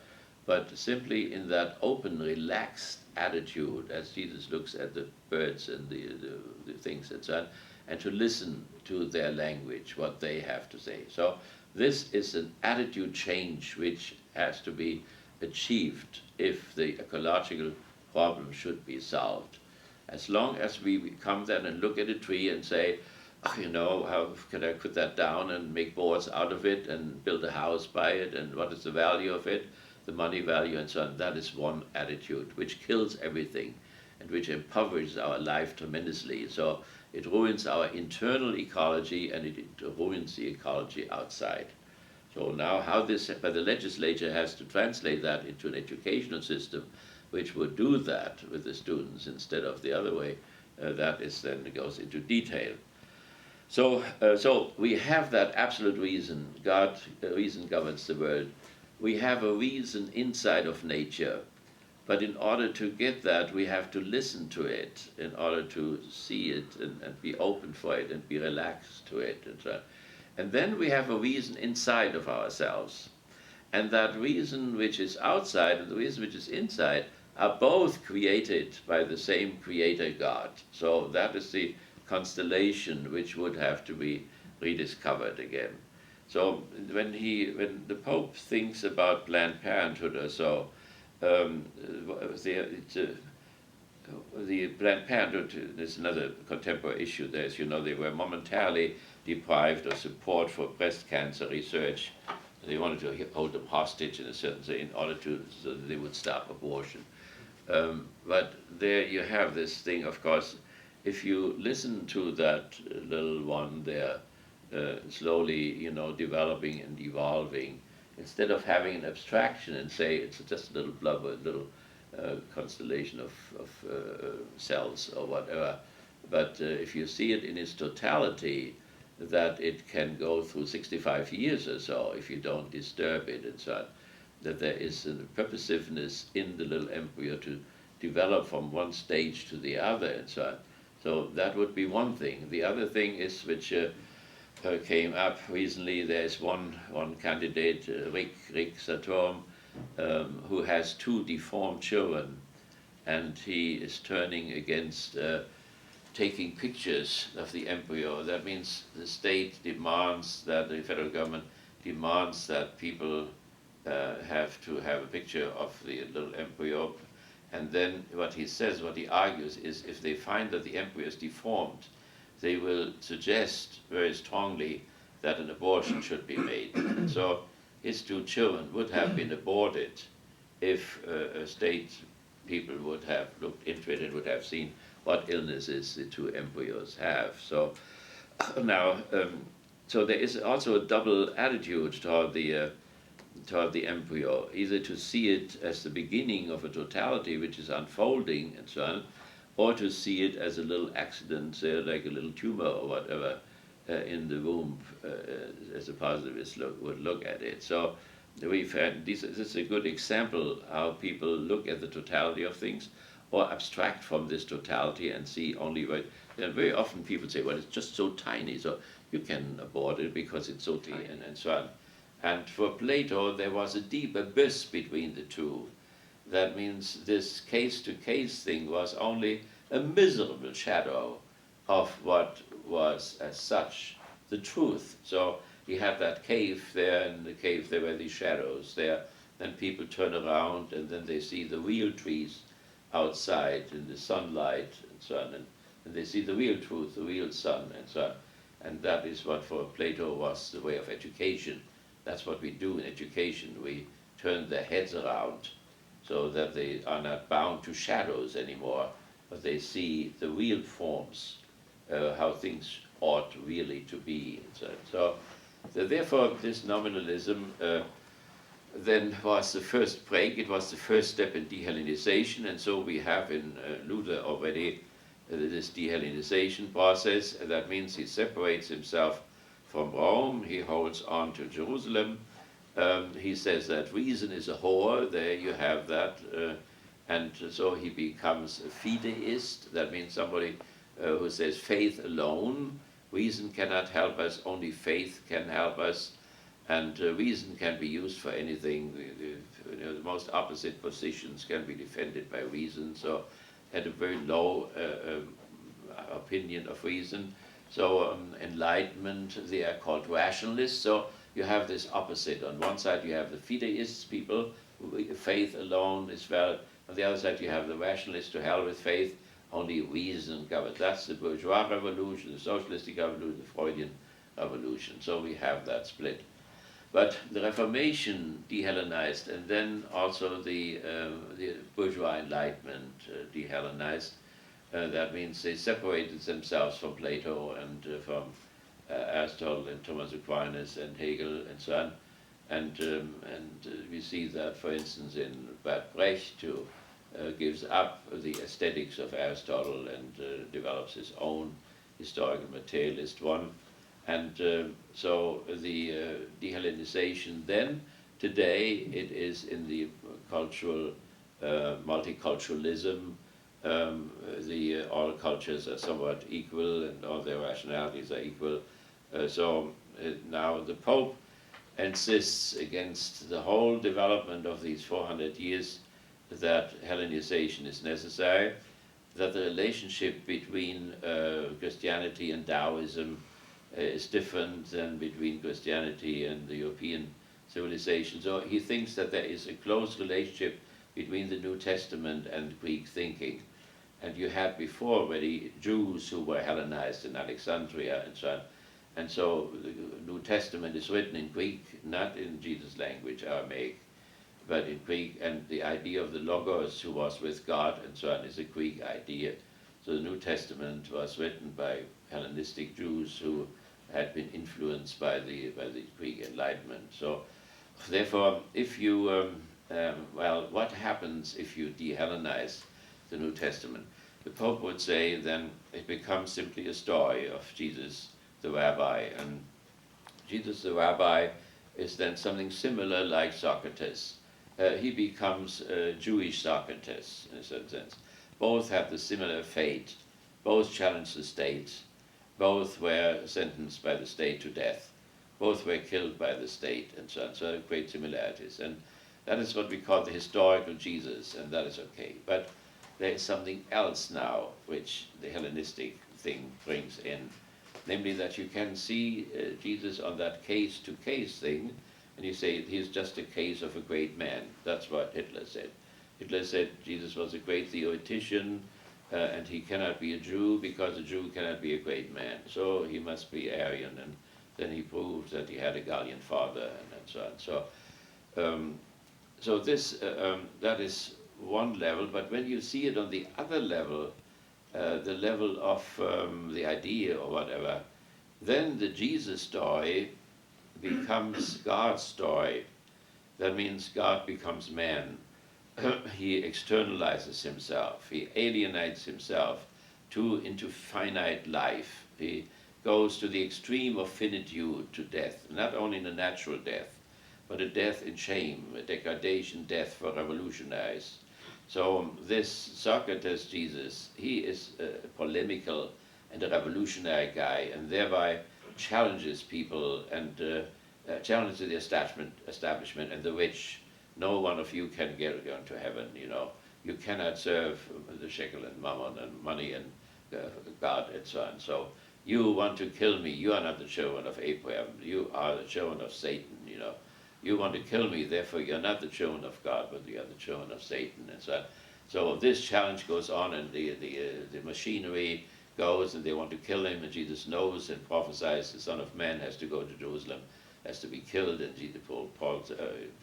but simply in that open, relaxed attitude as Jesus looks at the birds and the things and so on, and to listen to their language, what they have to say. So this is an attitude change which has to be achieved if the ecological problem should be solved. As long as we come then and look at a tree and say, oh, how can I put that down and make boards out of it and build a house by it, and what is the value of it, the money value and so on, that is one attitude which kills everything and which impoverishes our life tremendously. So it ruins our internal ecology and it ruins the ecology outside. So now how this, but the legislature has to translate that into an educational system which would do that with the students instead of the other way, that is then goes into detail. So, so we have that absolute reason. Reason governs the world. We have a reason inside of nature, but in order to get that, we have to listen to it in order to see it and be open for it and be relaxed to it. And then we have a reason inside of ourselves. And that reason which is outside and the reason which is inside are both created by the same creator God. So that is the constellation which would have to be rediscovered again. So when the Pope thinks about Planned Parenthood or so, the Planned Parenthood is another contemporary issue. There, as they were momentarily deprived of support for breast cancer research. They wanted to hold them hostage in a certain way in order so that they would stop abortion. But there you have this thing, of course, if you listen to that little one there, slowly, developing and evolving, instead of having an abstraction and say it's just a little blubber, a little constellation of cells or whatever, but if you see it in its totality, that it can go through 65 years or so if you don't disturb it and so on, that there is a purposiveness in the little embryo to develop from one stage to the other and so on. So that would be one thing. The other thing is, which came up recently, there's one candidate, Rick Satorm, who has 2 deformed children, and he is turning against taking pictures of the embryo. That means the state demands that, the federal government demands that people have to have a picture of the little embryo. And then what he argues is if they find that the embryo is deformed, they will suggest very strongly that an abortion should be made. So his 2 children would have been aborted if state people would have looked into it and would have seen what illnesses the 2 embryos have. So now, so there is also a double attitude toward the embryo, either to see it as the beginning of a totality which is unfolding and so on, or to see it as a little accident, like a little tumor or whatever, in the womb, as a positivist would look at it. So we've had this is a good example how people look at the totality of things, or abstract from this totality and see only what. And very often people say, well, it's just so tiny, so you can abort it because it's so tiny, and so on. And for Plato, there was a deep abyss between the two. That means this case-to-case thing was only a miserable shadow of what was, as such, the truth. So he had that cave there, and in the cave there were these shadows there. Then people turn around, and then they see the real trees outside in the sunlight, and so on. And they see the real truth, the real sun, and so on. And that is what for Plato was the way of education. That's what we do in education. We turn their heads around so that they are not bound to shadows anymore, but they see the real forms, how things ought really to be. And so therefore, this nominalism then was the first break. It was the first step in dehellenization, and so we have in Luther already this dehellenization process. That means he separates himself from Rome. He holds on to Jerusalem. He says that reason is a whore. There you have that. And so he becomes a fideist. That means somebody who says faith alone. Reason cannot help us. Only faith can help us. And reason can be used for anything. The most opposite positions can be defended by reason. So had a very low opinion of reason. So enlightenment, they are called rationalists. So you have this opposite. On one side you have the fideists, people, faith alone is valid. On the other side you have the rationalists, to hell with faith, only reason governs. That's the bourgeois revolution, the socialistic revolution, the Freudian revolution. So we have that split. But the Reformation dehellenized, and then also the bourgeois Enlightenment dehellenized. That means they separated themselves from Plato and from Aristotle and Thomas Aquinas and Hegel and so on. And we see that, for instance, in Bert Brecht, who gives up the aesthetics of Aristotle and develops his own historical materialist one. And so the dehellenization then, today, it is in the cultural multiculturalism. All cultures are somewhat equal and all their rationalities are equal. Now the Pope insists against the whole development of these 400 years that Hellenization is necessary, that the relationship between Christianity and Taoism is different than between Christianity and the European civilization. So he thinks that there is a close relationship between the New Testament and Greek thinking. And you had before already Jews who were Hellenized in Alexandria and so on. And so the New Testament is written in Greek, not in Jesus' language, Aramaic, but in Greek. And the idea of the Logos who was with God and so on is a Greek idea. So the New Testament was written by Hellenistic Jews who had been influenced by the Greek Enlightenment. So therefore, if you, what happens if you de-Hellenize the New Testament? The Pope would say then it becomes simply a story of Jesus the Rabbi. And Jesus the Rabbi is then something similar like Socrates. He becomes Jewish Socrates in a certain sense. Both have the similar fate. Both challenge the state. Both were sentenced by the state to death. Both were killed by the state, and so on. So great similarities. And that is what we call the historical Jesus, and that is okay. But there is something else now which the Hellenistic thing brings in, namely that you can see Jesus on that case-to-case thing, and you say he's just a case of a great man. That's what Hitler said. Hitler said Jesus was a great theoretician, and he cannot be a Jew because a Jew cannot be a great man. So he must be Aryan, and then he proved that he had a Gallian father, and so on. So that is one level, but when you see it on the other level, the level of the idea or whatever, then the Jesus story becomes God's story. That means God becomes man. He externalizes himself. He alienates himself into finite life. goes to the extreme of finitude, to death, not only in a natural death, but a death in shame, a degradation death for revolutionaries. So this Socrates Jesus, he is a polemical and a revolutionary guy, and thereby challenges people and challenges the establishment and the rich. No one of you can get into heaven, you know. You cannot serve the shekel and mammon and money and God and so on. So you want to kill me. You are not the children of Abraham. You are the children of Satan, you know. You want to kill me, therefore you're not the children of God, but you are the children of Satan and so on. So this challenge goes on, and the machinery goes, and they want to kill him, and Jesus knows and prophesies the Son of Man has to go to Jerusalem, has to be killed, and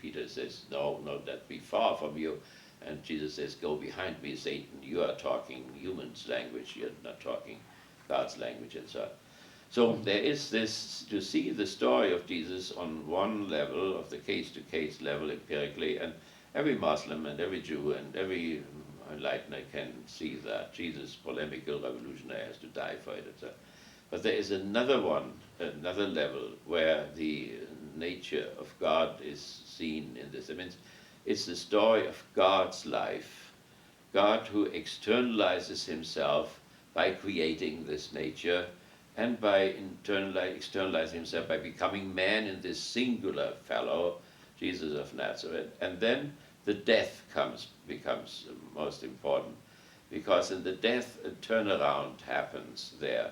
Peter says, no, that be far from you. And Jesus says, go behind me, Satan. You are talking humans' language. You're not talking God's language and so on. So there is this, to see the story of Jesus on one level, of the case-to-case level empirically, and every Muslim and every Jew and every enlightener can see that Jesus, polemical revolutionary, has to die for it. Etc. But there is another one, another level, where the nature of God is seen in this. I mean, it's the story of God's life. God who externalizes himself by creating this nature, and by externalizing himself by becoming man in this singular fellow, Jesus of Nazareth. And then the death becomes most important, because in the death a turnaround happens there.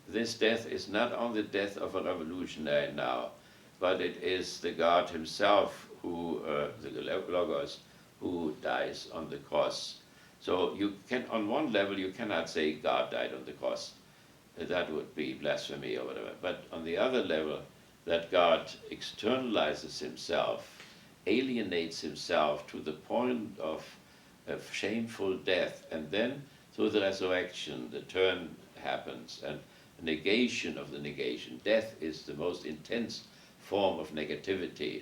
This death is not only the death of a revolutionary now, but it is the God himself who, the Logos, who dies on the cross. So you can, on one level, you cannot say God died on the cross. That would be blasphemy or whatever. But on the other level, that God externalizes himself, alienates himself to the point of shameful death, and then through the resurrection, the turn happens, and a negation of the negation. Death is the most intense form of negativity.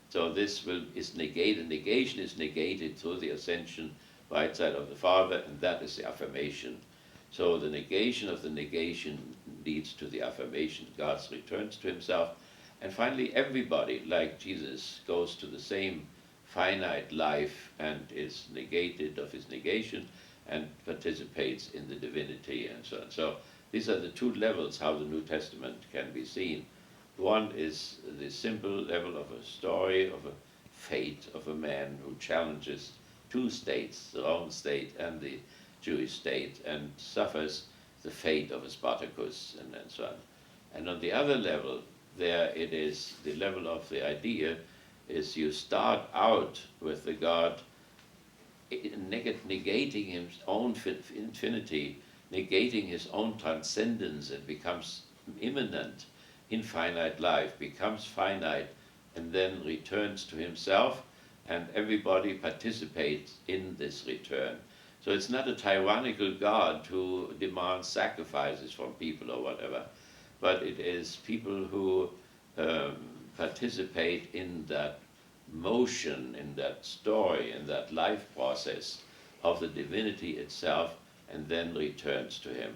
So this is negated. Negation is negated through the ascension right side of the Father, and that is the affirmation. So the negation of the negation leads to the affirmation. God returns to himself. And finally, everybody, like Jesus, goes to the same finite life and is negated of his negation and participates in the divinity and so on. So these are the two levels how the New Testament can be seen. One is the simple level of a story of a fate of a man who challenges two states, the Roman state and the Jewish state, and suffers the fate of a Spartacus and so on. And on the other level, there it is, the level of the idea is you start out with the God negating his own infinity, negating his own transcendence, and becomes immanent, infinite life, becomes finite, and then returns to himself, and everybody participates in this return. So it's not a tyrannical God who demands sacrifices from people or whatever, but it is people who participate in that motion, in that story, in that life process of the divinity itself, and then returns to him.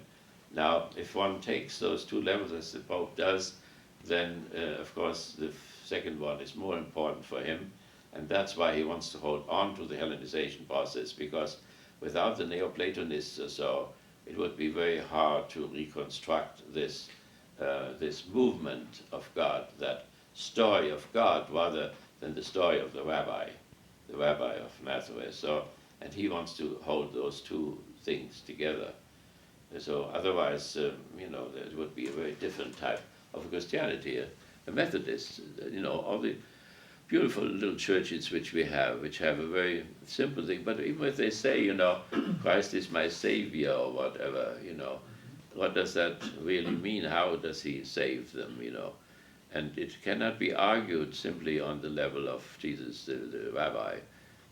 Now, if one takes those two levels, as the Pope does, then of course the second one is more important for him, and that's why he wants to hold on to the Hellenization process, because without the Neoplatonists or so, it would be very hard to reconstruct this this movement of God, that story of God, rather than the story of the rabbi of Nazareth. So, and he wants to hold those two things together. So otherwise, you know, there would be a very different type of Christianity. A Methodist, you know, all the beautiful little churches which we have, which have a very simple thing, but even if they say, you know, Christ is my savior or whatever, you know, what does that really mean? How does he save them, you know? And it cannot be argued simply on the level of Jesus, the rabbi.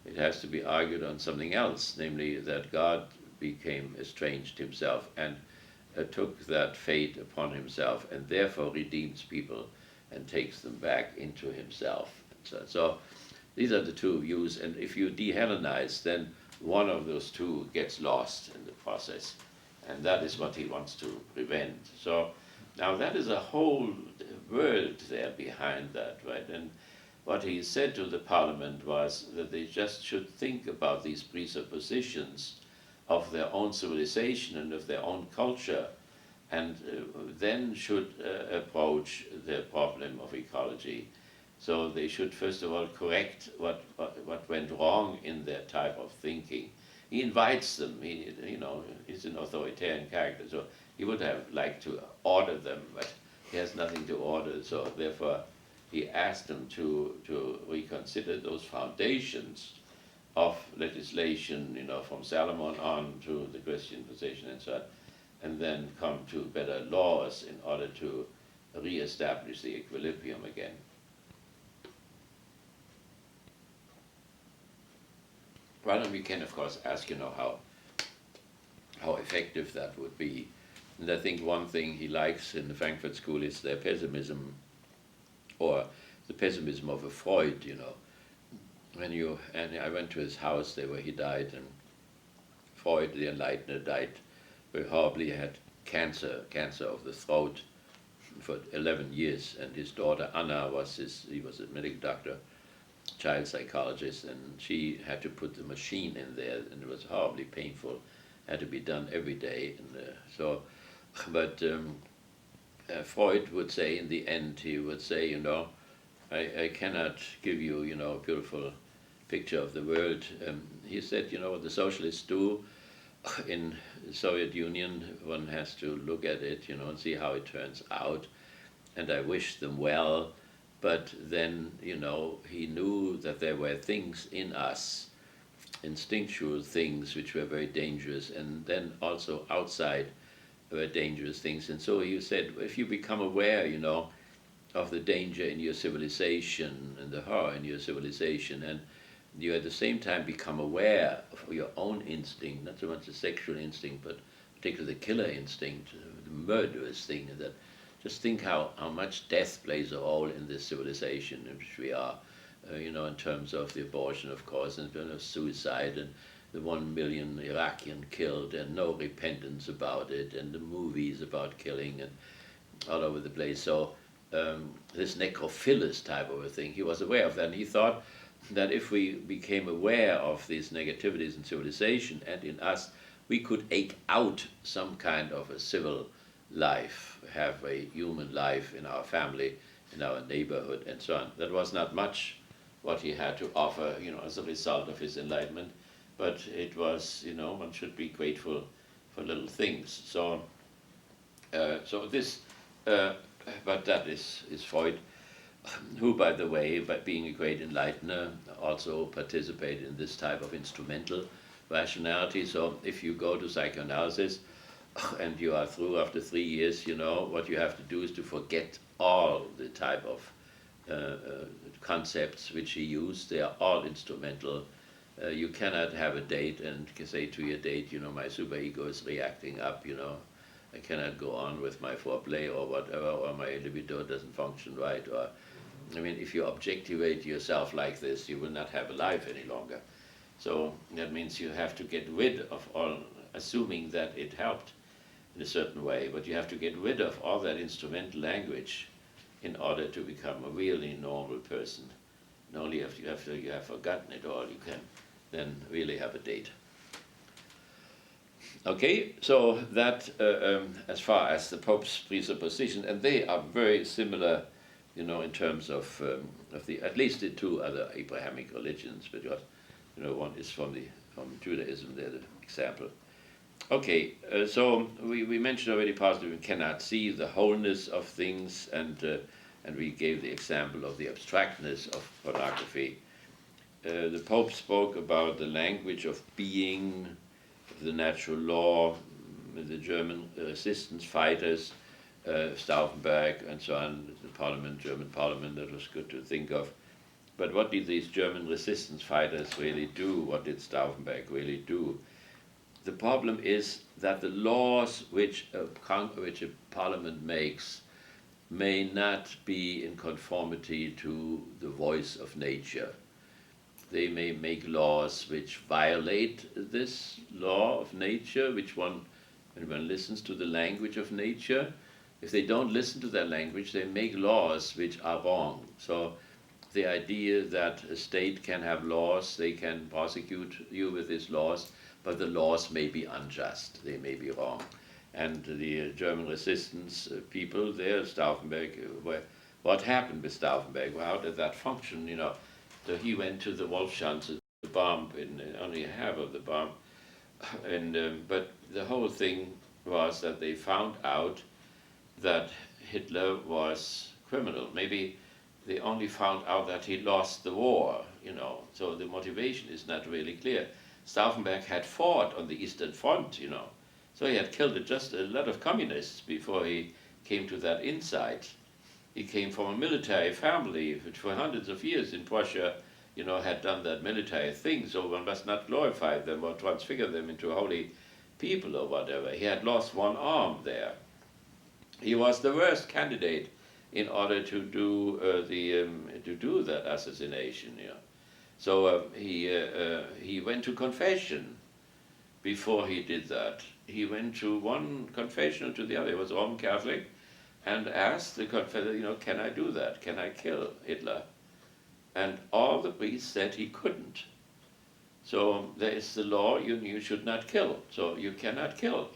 It has to be argued on something else, namely that God became estranged himself and took that fate upon himself, and therefore redeems people and takes them back into himself. So these are the two views, and if you de-Hellenize, then one of those two gets lost in the process, and that is what he wants to prevent. So Now that is a whole world there behind that, right? And what he said to the parliament was that they just should think about these presuppositions of their own civilization and of their own culture, and then should approach the problem of ecology. So they should first of all correct what went wrong in their type of thinking. He invites them. He's an authoritarian character, so he would have liked to order them, but he has nothing to order. So therefore, he asked them to reconsider those foundations of legislation, from Solomon on to the Christian position and so on, and then come to better laws in order to re-establish the equilibrium again. Well, we can of course ask, how effective that would be. And I think one thing he likes in the Frankfurt School is their pessimism, or the pessimism of a Freud. And I went to his house there where he died, and Freud, the enlightener, died very horribly. He had cancer of the throat for 11 years, and his daughter Anna he was a medical doctor, child psychologist, and she had to put the machine in there, and it was horribly painful. Had to be done every day, but Freud would say in the end, he would say, I cannot give you, a beautiful picture of the world. He said, what the socialists do in the Soviet Union, one has to look at it, and see how it turns out. And I wish them well, but then, he knew that there were things in us, instinctual things, which were very dangerous, and then also outside were dangerous things. And so he said, if you become aware, of the danger in your civilization and the horror in your civilization, and you at the same time become aware of your own instinct, not so much the sexual instinct, but particularly the killer instinct, the murderous thing, that just think how much death plays a role in this civilization in which we are, in terms of the abortion, of course, and suicide, and the 1 million Iraqi killed, and no repentance about it, and the movies about killing, and all over the place. So this necrophilus type of a thing, he was aware of that, and he thought that if we became aware of these negativities in civilization and in us, we could eke out some kind of a civil life, have a human life in our family, in our neighborhood, and so on. That was not much what he had to offer, as a result of his enlightenment, but it was, one should be grateful for little things. So, but that is Freud, who, by the way, by being a great enlightener, also participated in this type of instrumental rationality. So if you go to psychoanalysis and you are through after 3 years, what you have to do is to forget all the type of concepts which he used. They are all instrumental. You cannot have a date and say to your date, my superego is reacting up, I cannot go on with my foreplay or whatever, or my libido doesn't function right, or, if you objectivate yourself like this, you will not have a life any longer. So that means you have to get rid of all, assuming that it helped in a certain way, but you have to get rid of all that instrumental language in order to become a really normal person. And only after you have forgotten it all, you can then really have a date. Okay, so that as far as the Pope's presupposition, and they are very similar, in terms of the, at least the two other Abrahamic religions, because one is from Judaism, they're the example. Okay, so we mentioned already positive, we cannot see the wholeness of things, and we gave the example of the abstractness of pornography. The Pope spoke about the language of being, the natural law, the German resistance fighters, Stauffenberg and so on, the German parliament, that was good to think of. But what did these German resistance fighters really do? What did Stauffenberg really do? The problem is that the laws which a parliament makes may not be in conformity to the voice of nature. They may make laws which violate this law of nature, when one listens to the language of nature, if they don't listen to their language, they make laws which are wrong. So the idea that a state can have laws, they can prosecute you with these laws, but the laws may be unjust, they may be wrong. And the German resistance people there, Stauffenberg, what happened with Stauffenberg? How did that function? So he went to the Wolfschanze, the bomb, in only half of the bomb. And but the whole thing was that they found out that Hitler was criminal. Maybe they only found out that he lost the war, so the motivation is not really clear. Stauffenberg had fought on the Eastern Front, so he had killed just a lot of communists before he came to that insight. He came from a military family which for hundreds of years in Prussia, had done that military thing, so one must not glorify them or transfigure them into holy people or whatever. He had lost one arm there. He was the worst candidate in order to do that assassination. So he went to confession before he did that. He went to one confessional to the other. He was Roman Catholic, and asked the confessor, can I do that? Can I kill Hitler? And all the priests said he couldn't. So there is the law, you should not kill. So you cannot kill,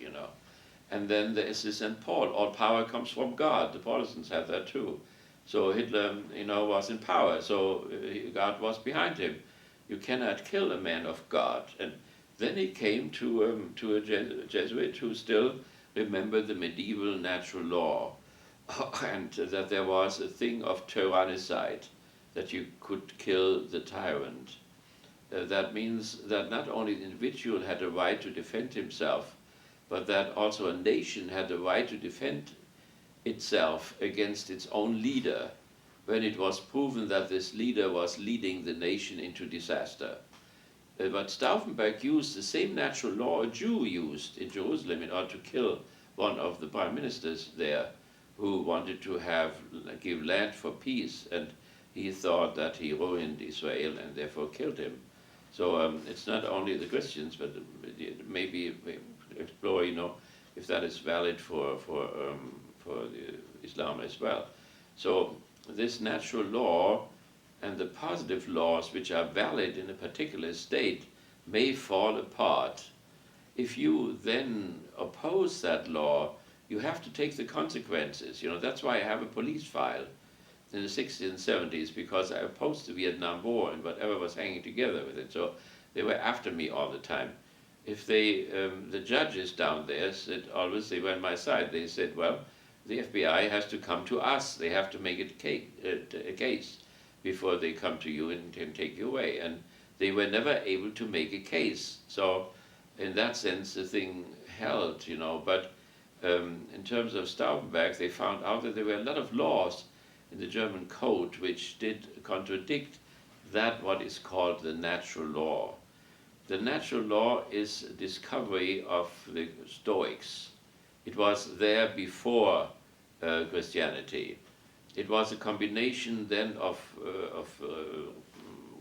And then there is this in Paul, all power comes from God. The Protestants have that too. So Hitler, was in power, so God was behind him. You cannot kill a man of God. And then he came to a Jesuit who still remembered the medieval natural law, and that there was a thing of tyrannicide, that you could kill the tyrant. That means that not only the individual had a right to defend himself, but that also a nation had the right to defend itself against its own leader when it was proven that this leader was leading the nation into disaster. But Stauffenberg used the same natural law a Jew used in Jerusalem in order to kill one of the prime ministers there who wanted to give land for peace, and he thought that he ruined Israel and therefore killed him. So it's not only the Christians, but maybe explore, if that is valid for the Islam as well. So this natural law and the positive laws which are valid in a particular state may fall apart. If you then oppose that law, you have to take the consequences. That's why I have a police file in the 60s and 70s, because I opposed the Vietnam War and whatever was hanging together with it. So they were after me all the time. If the judges down there said always, they were on my side. They said, well, the FBI has to come to us. They have to make it a case before they come to you and can take you away. And they were never able to make a case. So in that sense, the thing held, But in terms of Stauffenberg, they found out that there were a lot of laws in the German code which did contradict that what is called the natural law. The natural law is a discovery of the Stoics. It was there before Christianity. It was a combination then of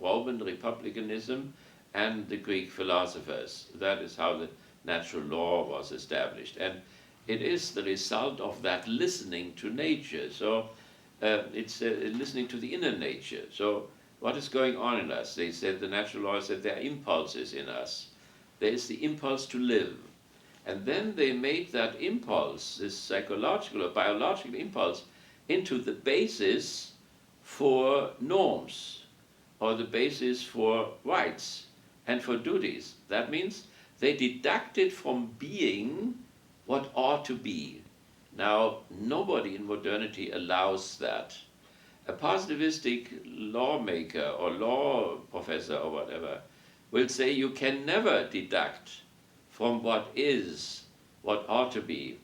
Roman republicanism and the Greek philosophers. That is how the natural law was established. And it is the result of that listening to nature. So it's listening to the inner nature. So what is going on in us? They said, the natural law said there are impulses in us. There is the impulse to live. And then they made that impulse, this psychological or biological impulse, into the basis for norms, or the basis for rights and for duties. That means they deducted from being what ought to be. Now, nobody in modernity allows that. A positivistic lawmaker or law professor or whatever will say you can never deduct from what is, what ought to be.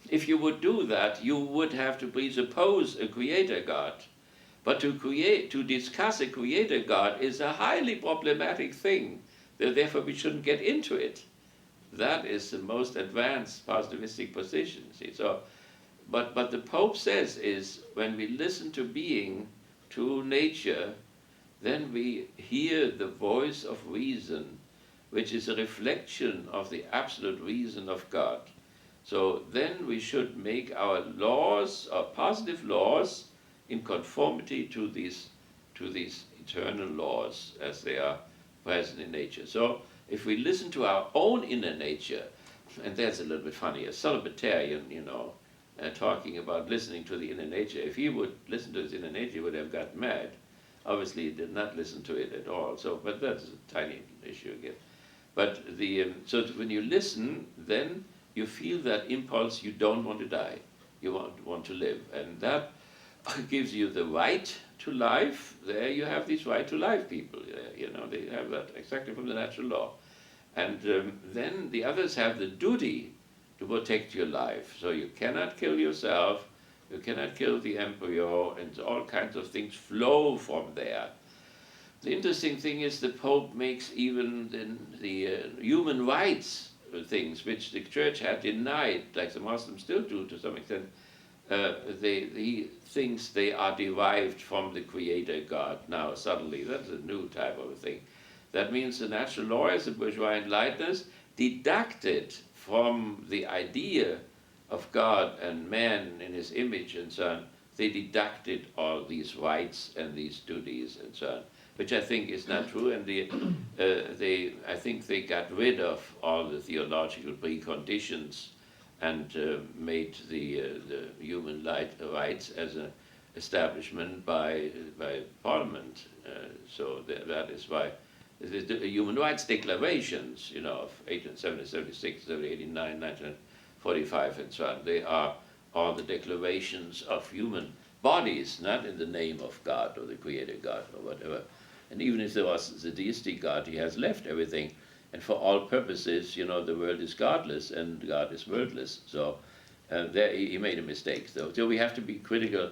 If you would do that, you would have to presuppose a creator God. But to discuss a creator God is a highly problematic thing. Therefore, we shouldn't get into it. That is the most advanced positivistic position. See? So, but the Pope says is, when we listen to being, to nature, then we hear the voice of reason, which is a reflection of the absolute reason of God. So then we should make our laws, our positive laws, in conformity to these eternal laws as they are present in nature. So if we listen to our own inner nature, and that's a little bit funny, a celibitarian, talking about listening to the inner nature, if he would listen to his inner nature, he would have got mad. Obviously, he did not listen to it at all. So, but that's a tiny issue again. But so when you listen, then you feel that impulse. You don't want to die. You want to live, and that gives you the right to life. There you have this right to life, people. They have that exactly from the natural law. And then the others have the duty to protect your life. So you cannot kill yourself, you cannot kill the embryo, and all kinds of things flow from there. The interesting thing is the Pope makes even the human rights things, which the Church had denied, like the Muslims still do to some extent. He thinks they are derived from the Creator God now suddenly. That's a new type of a thing. That means the natural lawyers, the bourgeois enlighteners, deducted from the idea of God and man in his image and so on, they deducted all these rights and these duties and so on, which I think is not true. And I think they got rid of all the theological preconditions and made the human rights as an establishment by Parliament. So that is why the Human Rights Declarations, of 1876, 1789, 1945, and so on, they are all the declarations of human bodies, not in the name of God or the Creator God or whatever. And even if there was the deistic God, he has left everything. And for all purposes, the world is godless and God is worldless. So there he made a mistake. So we have to be critical,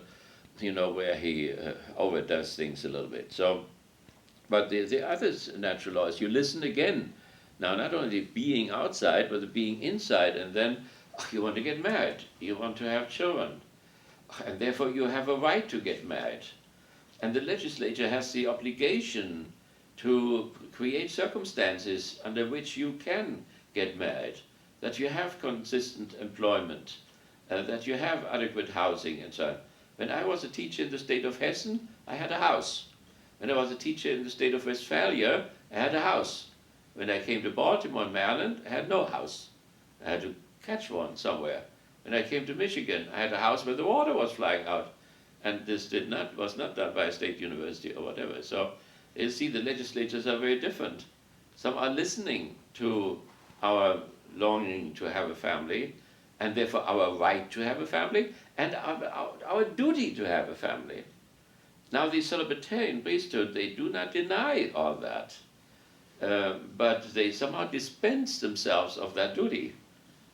where he overdoes things a little bit. So, but the other natural laws, you listen again. Now, not only being outside, but the being inside, and then you want to get married, you want to have children, and therefore you have a right to get married. And the legislature has the obligation to create circumstances under which you can get married, that you have consistent employment, that you have adequate housing and so on. When I was a teacher in the state of Hessen, I had a house. When I was a teacher in the state of Westphalia, I had a house. When I came to Baltimore, Maryland, I had no house. I had to catch one somewhere. When I came to Michigan, I had a house where the water was flying out. And this was not done by a state university or whatever. So you see, the legislatures are very different. Some are listening to our longing to have a family, and therefore our right to have a family, and our duty to have a family. Now the celibitarian priesthood, they do not deny all that, but they somehow dispense themselves of that duty.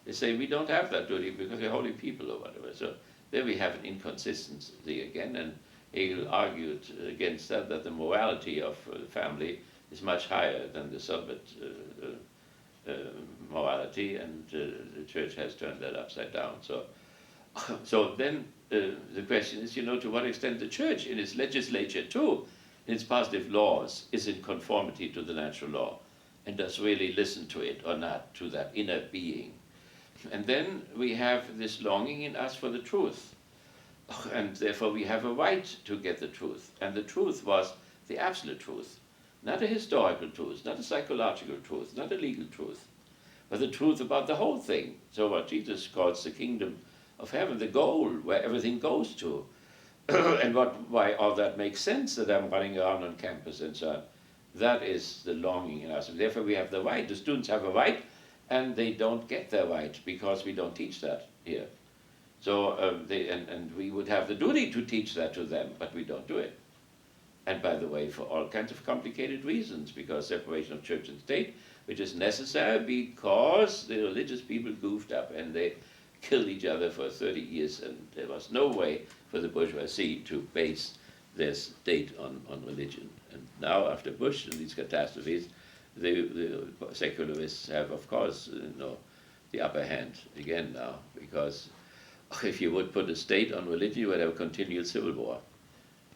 They say, we don't have that duty because we're holy people or whatever. So there we have an inconsistency again, and Hegel argued against that the morality of the family is much higher than the celibate morality, and the Church has turned that upside down. So then the question is, to what extent the Church in its legislature too, in its positive laws, is in conformity to the natural law, and does really listen to it or not, to that inner being. And then we have this longing in us for the truth. And therefore we have a right to get the truth. And the truth was the absolute truth. Not a historical truth, not a psychological truth, not a legal truth, but the truth about the whole thing. So what Jesus calls the kingdom of heaven, the goal where everything goes to. And why all that makes sense, that I'm running around on campus and so on. That is the longing in us. And therefore we have the right. The students have a right, and they don't get their right because we don't teach that here. So and we would have the duty to teach that to them, but we don't do it. And by the way, for all kinds of complicated reasons, because separation of church and state, which is necessary because the religious people goofed up and they killed each other for 30 years, and there was no way for the bourgeoisie to base their state on religion. And now, after Bush and these catastrophes, the secularists have, of course, the upper hand again now, because if you would put a state on religion, you would have a continued civil war.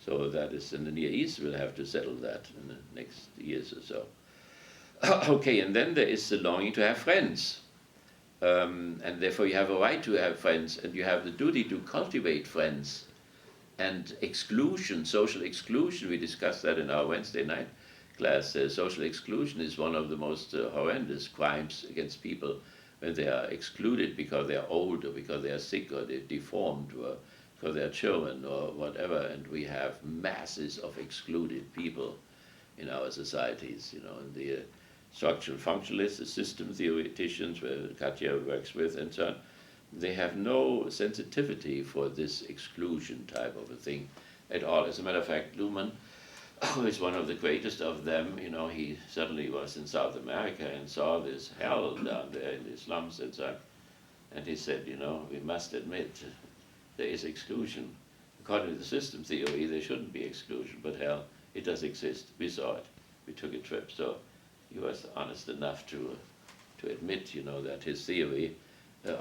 So that is in the Near East. We'll have to settle that in the next years or so. Okay, and then there is the longing to have friends. and therefore you have a right to have friends, and you have the duty to cultivate friends. And exclusion, social exclusion, we discussed that in our Wednesday night class. Social exclusion is one of the most horrendous crimes against people when they are excluded because they are old, or because they are sick, or they're deformed, or because they are children, or whatever. And we have masses of excluded people in our societies, and the structural functionalists, the system theoreticians, where Katja works with, and so on, they have no sensitivity for this exclusion type of a thing at all. As a matter of fact, Luhmann, who is one of the greatest of them, he suddenly was in South America and saw this hell down there in the slums and so on. And he said, we must admit there is exclusion. According to the system theory, there shouldn't be exclusion, but hell, it does exist. We saw it. We took a trip. So he was honest enough to admit, that his theory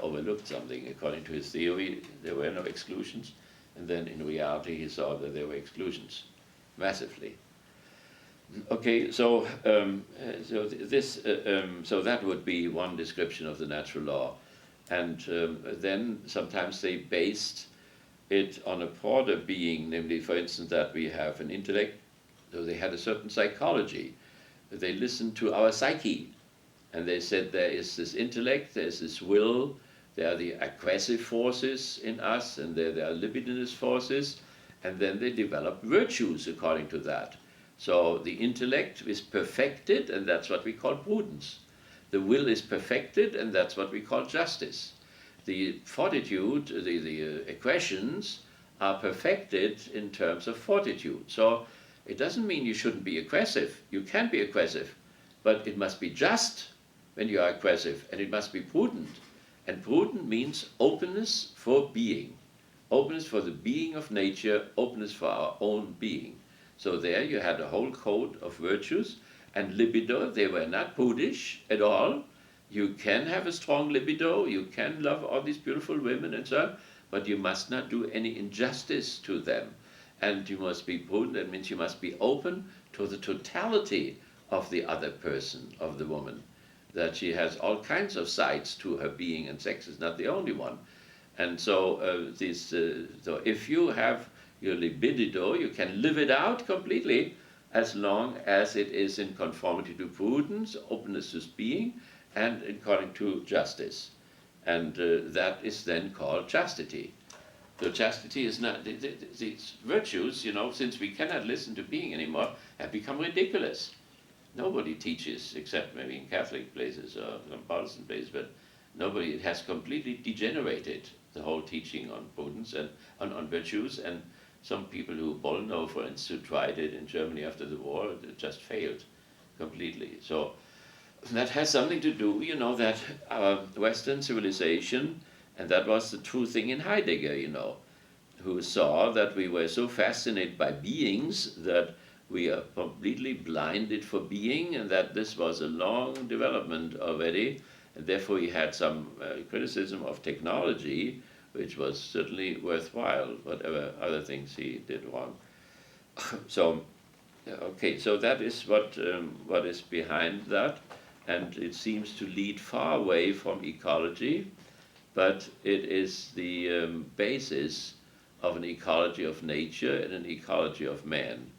overlooked something. According to his theory, there were no exclusions, and then in reality he saw that there were exclusions, massively. Okay, so so that would be one description of the natural law, and then sometimes they based it on a broader being, namely, for instance, that we have an intellect. So they had a certain psychology. They listened to our psyche. And they said there is this intellect, there is this will, there are the aggressive forces in us, and there are libidinous forces, and then they develop virtues according to that. So the intellect is perfected, and that's what we call prudence. The will is perfected, and that's what we call justice. The fortitude, the aggressions are perfected in terms of fortitude. So it doesn't mean you shouldn't be aggressive. You can be aggressive, but it must be just when you are aggressive, and it must be prudent. And prudent means openness for being. Openness for the being of nature, openness for our own being. So there you had a whole code of virtues, and libido, they were not prudish at all. You can have a strong libido, you can love all these beautiful women and so on, but you must not do any injustice to them. And you must be prudent, that means you must be open to the totality of the other person, of the woman, that she has all kinds of sides to her being, and sex is not the only one. And so, so if you have your libido, you can live it out completely, as long as it is in conformity to prudence, openness to being, and according to justice. And that is then called chastity. So chastity is not, these virtues, since we cannot listen to being anymore, have become ridiculous. Nobody teaches, except maybe in Catholic places or some Protestant places, but nobody. It has completely degenerated, the whole teaching on prudence and on virtues. And some people who, Bollnow, for instance, who tried it in Germany after the war, it just failed completely. So that has something to do, that our Western civilization, and that was the true thing in Heidegger, who saw that we were so fascinated by beings that we are completely blinded for being, and that this was a long development already, and therefore he had some criticism of technology, which was certainly worthwhile, whatever other things he did wrong. So, okay, so that is what is behind that, and it seems to lead far away from ecology, but it is the basis of an ecology of nature and an ecology of man.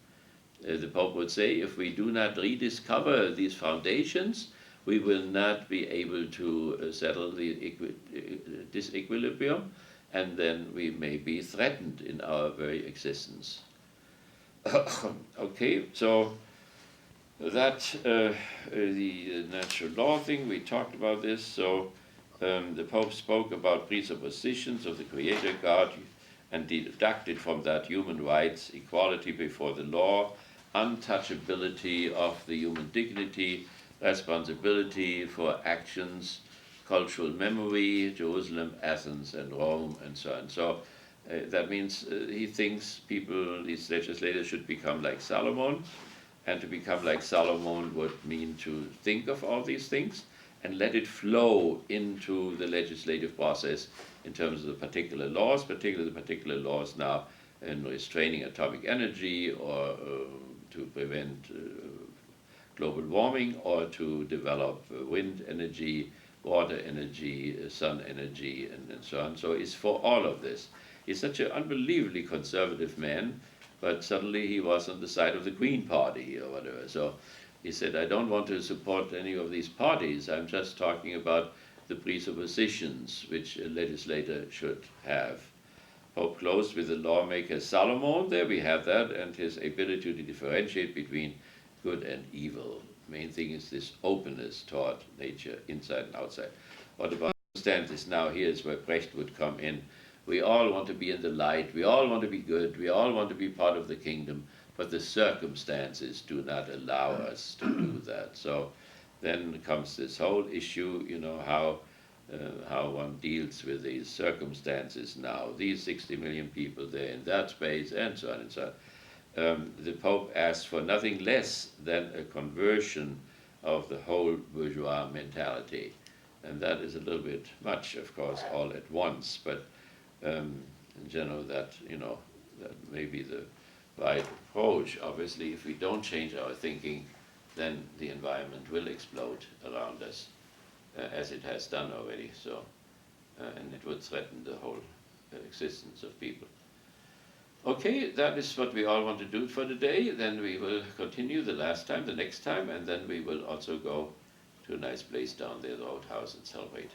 The Pope would say, if we do not rediscover these foundations, we will not be able to settle the disequilibrium, and then we may be threatened in our very existence. Okay, so that the natural law thing, we talked about this. So the Pope spoke about presuppositions of the Creator God, and deducted from that human rights, equality before the law, untouchability of the human dignity, responsibility for actions, cultural memory, Jerusalem, Athens, and Rome, and so on. So that means he thinks people, these legislators, should become like Solomon, and to become like Solomon would mean to think of all these things and let it flow into the legislative process in terms of the particular laws, particularly the particular laws now in restraining atomic energy, or to prevent global warming, or to develop wind energy water energy, sun energy, and so on. So he's for all of this. He's such an unbelievably conservative man, but suddenly he was on the side of the Green Party or whatever. So he said, I don't want to support any of these parties. I'm just talking about the presuppositions which a legislator should have. Pope closed with the lawmaker Solomon. There we have that, and his ability to differentiate between good and evil. Main thing is this openness toward nature, inside and outside. What about circumstances now? Here's where Brecht would come in. We all want to be in the light, we all want to be good, we all want to be part of the kingdom, but the circumstances do not allow us to do that. So then comes this whole issue, you know, how one deals with these circumstances now. These 60 million people, they're in that space, and so on and so on. The Pope asked for nothing less than a conversion of the whole bourgeois mentality. And that is a little bit much, of course, all at once, but in general that, you know, that may be the right approach. Obviously, if we don't change our thinking, then the environment will explode around us, as it has done already. So, and it would threaten the whole existence of people. Okay, that is what we all want to do for today. Then we will continue the next time, and then we will also go to a nice place down there, the Roadhouse, and celebrate.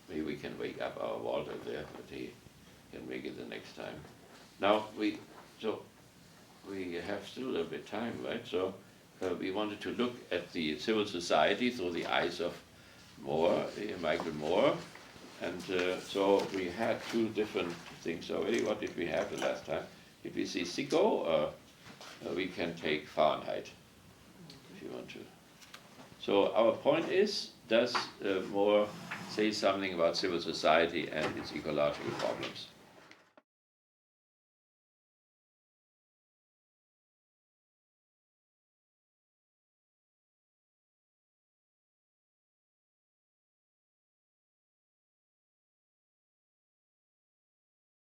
Maybe we can wake up our Walter there, but he can make it the next time. Now, we have still a little bit of time, right? So we wanted to look at the civil society through the eyes of Michael Moore. And so we had two different things already. What did we have the last time? Did we see Sicko, or we can take Fahrenheit, if you want to. So our point is, does Moore say something about civil society and its ecological problems?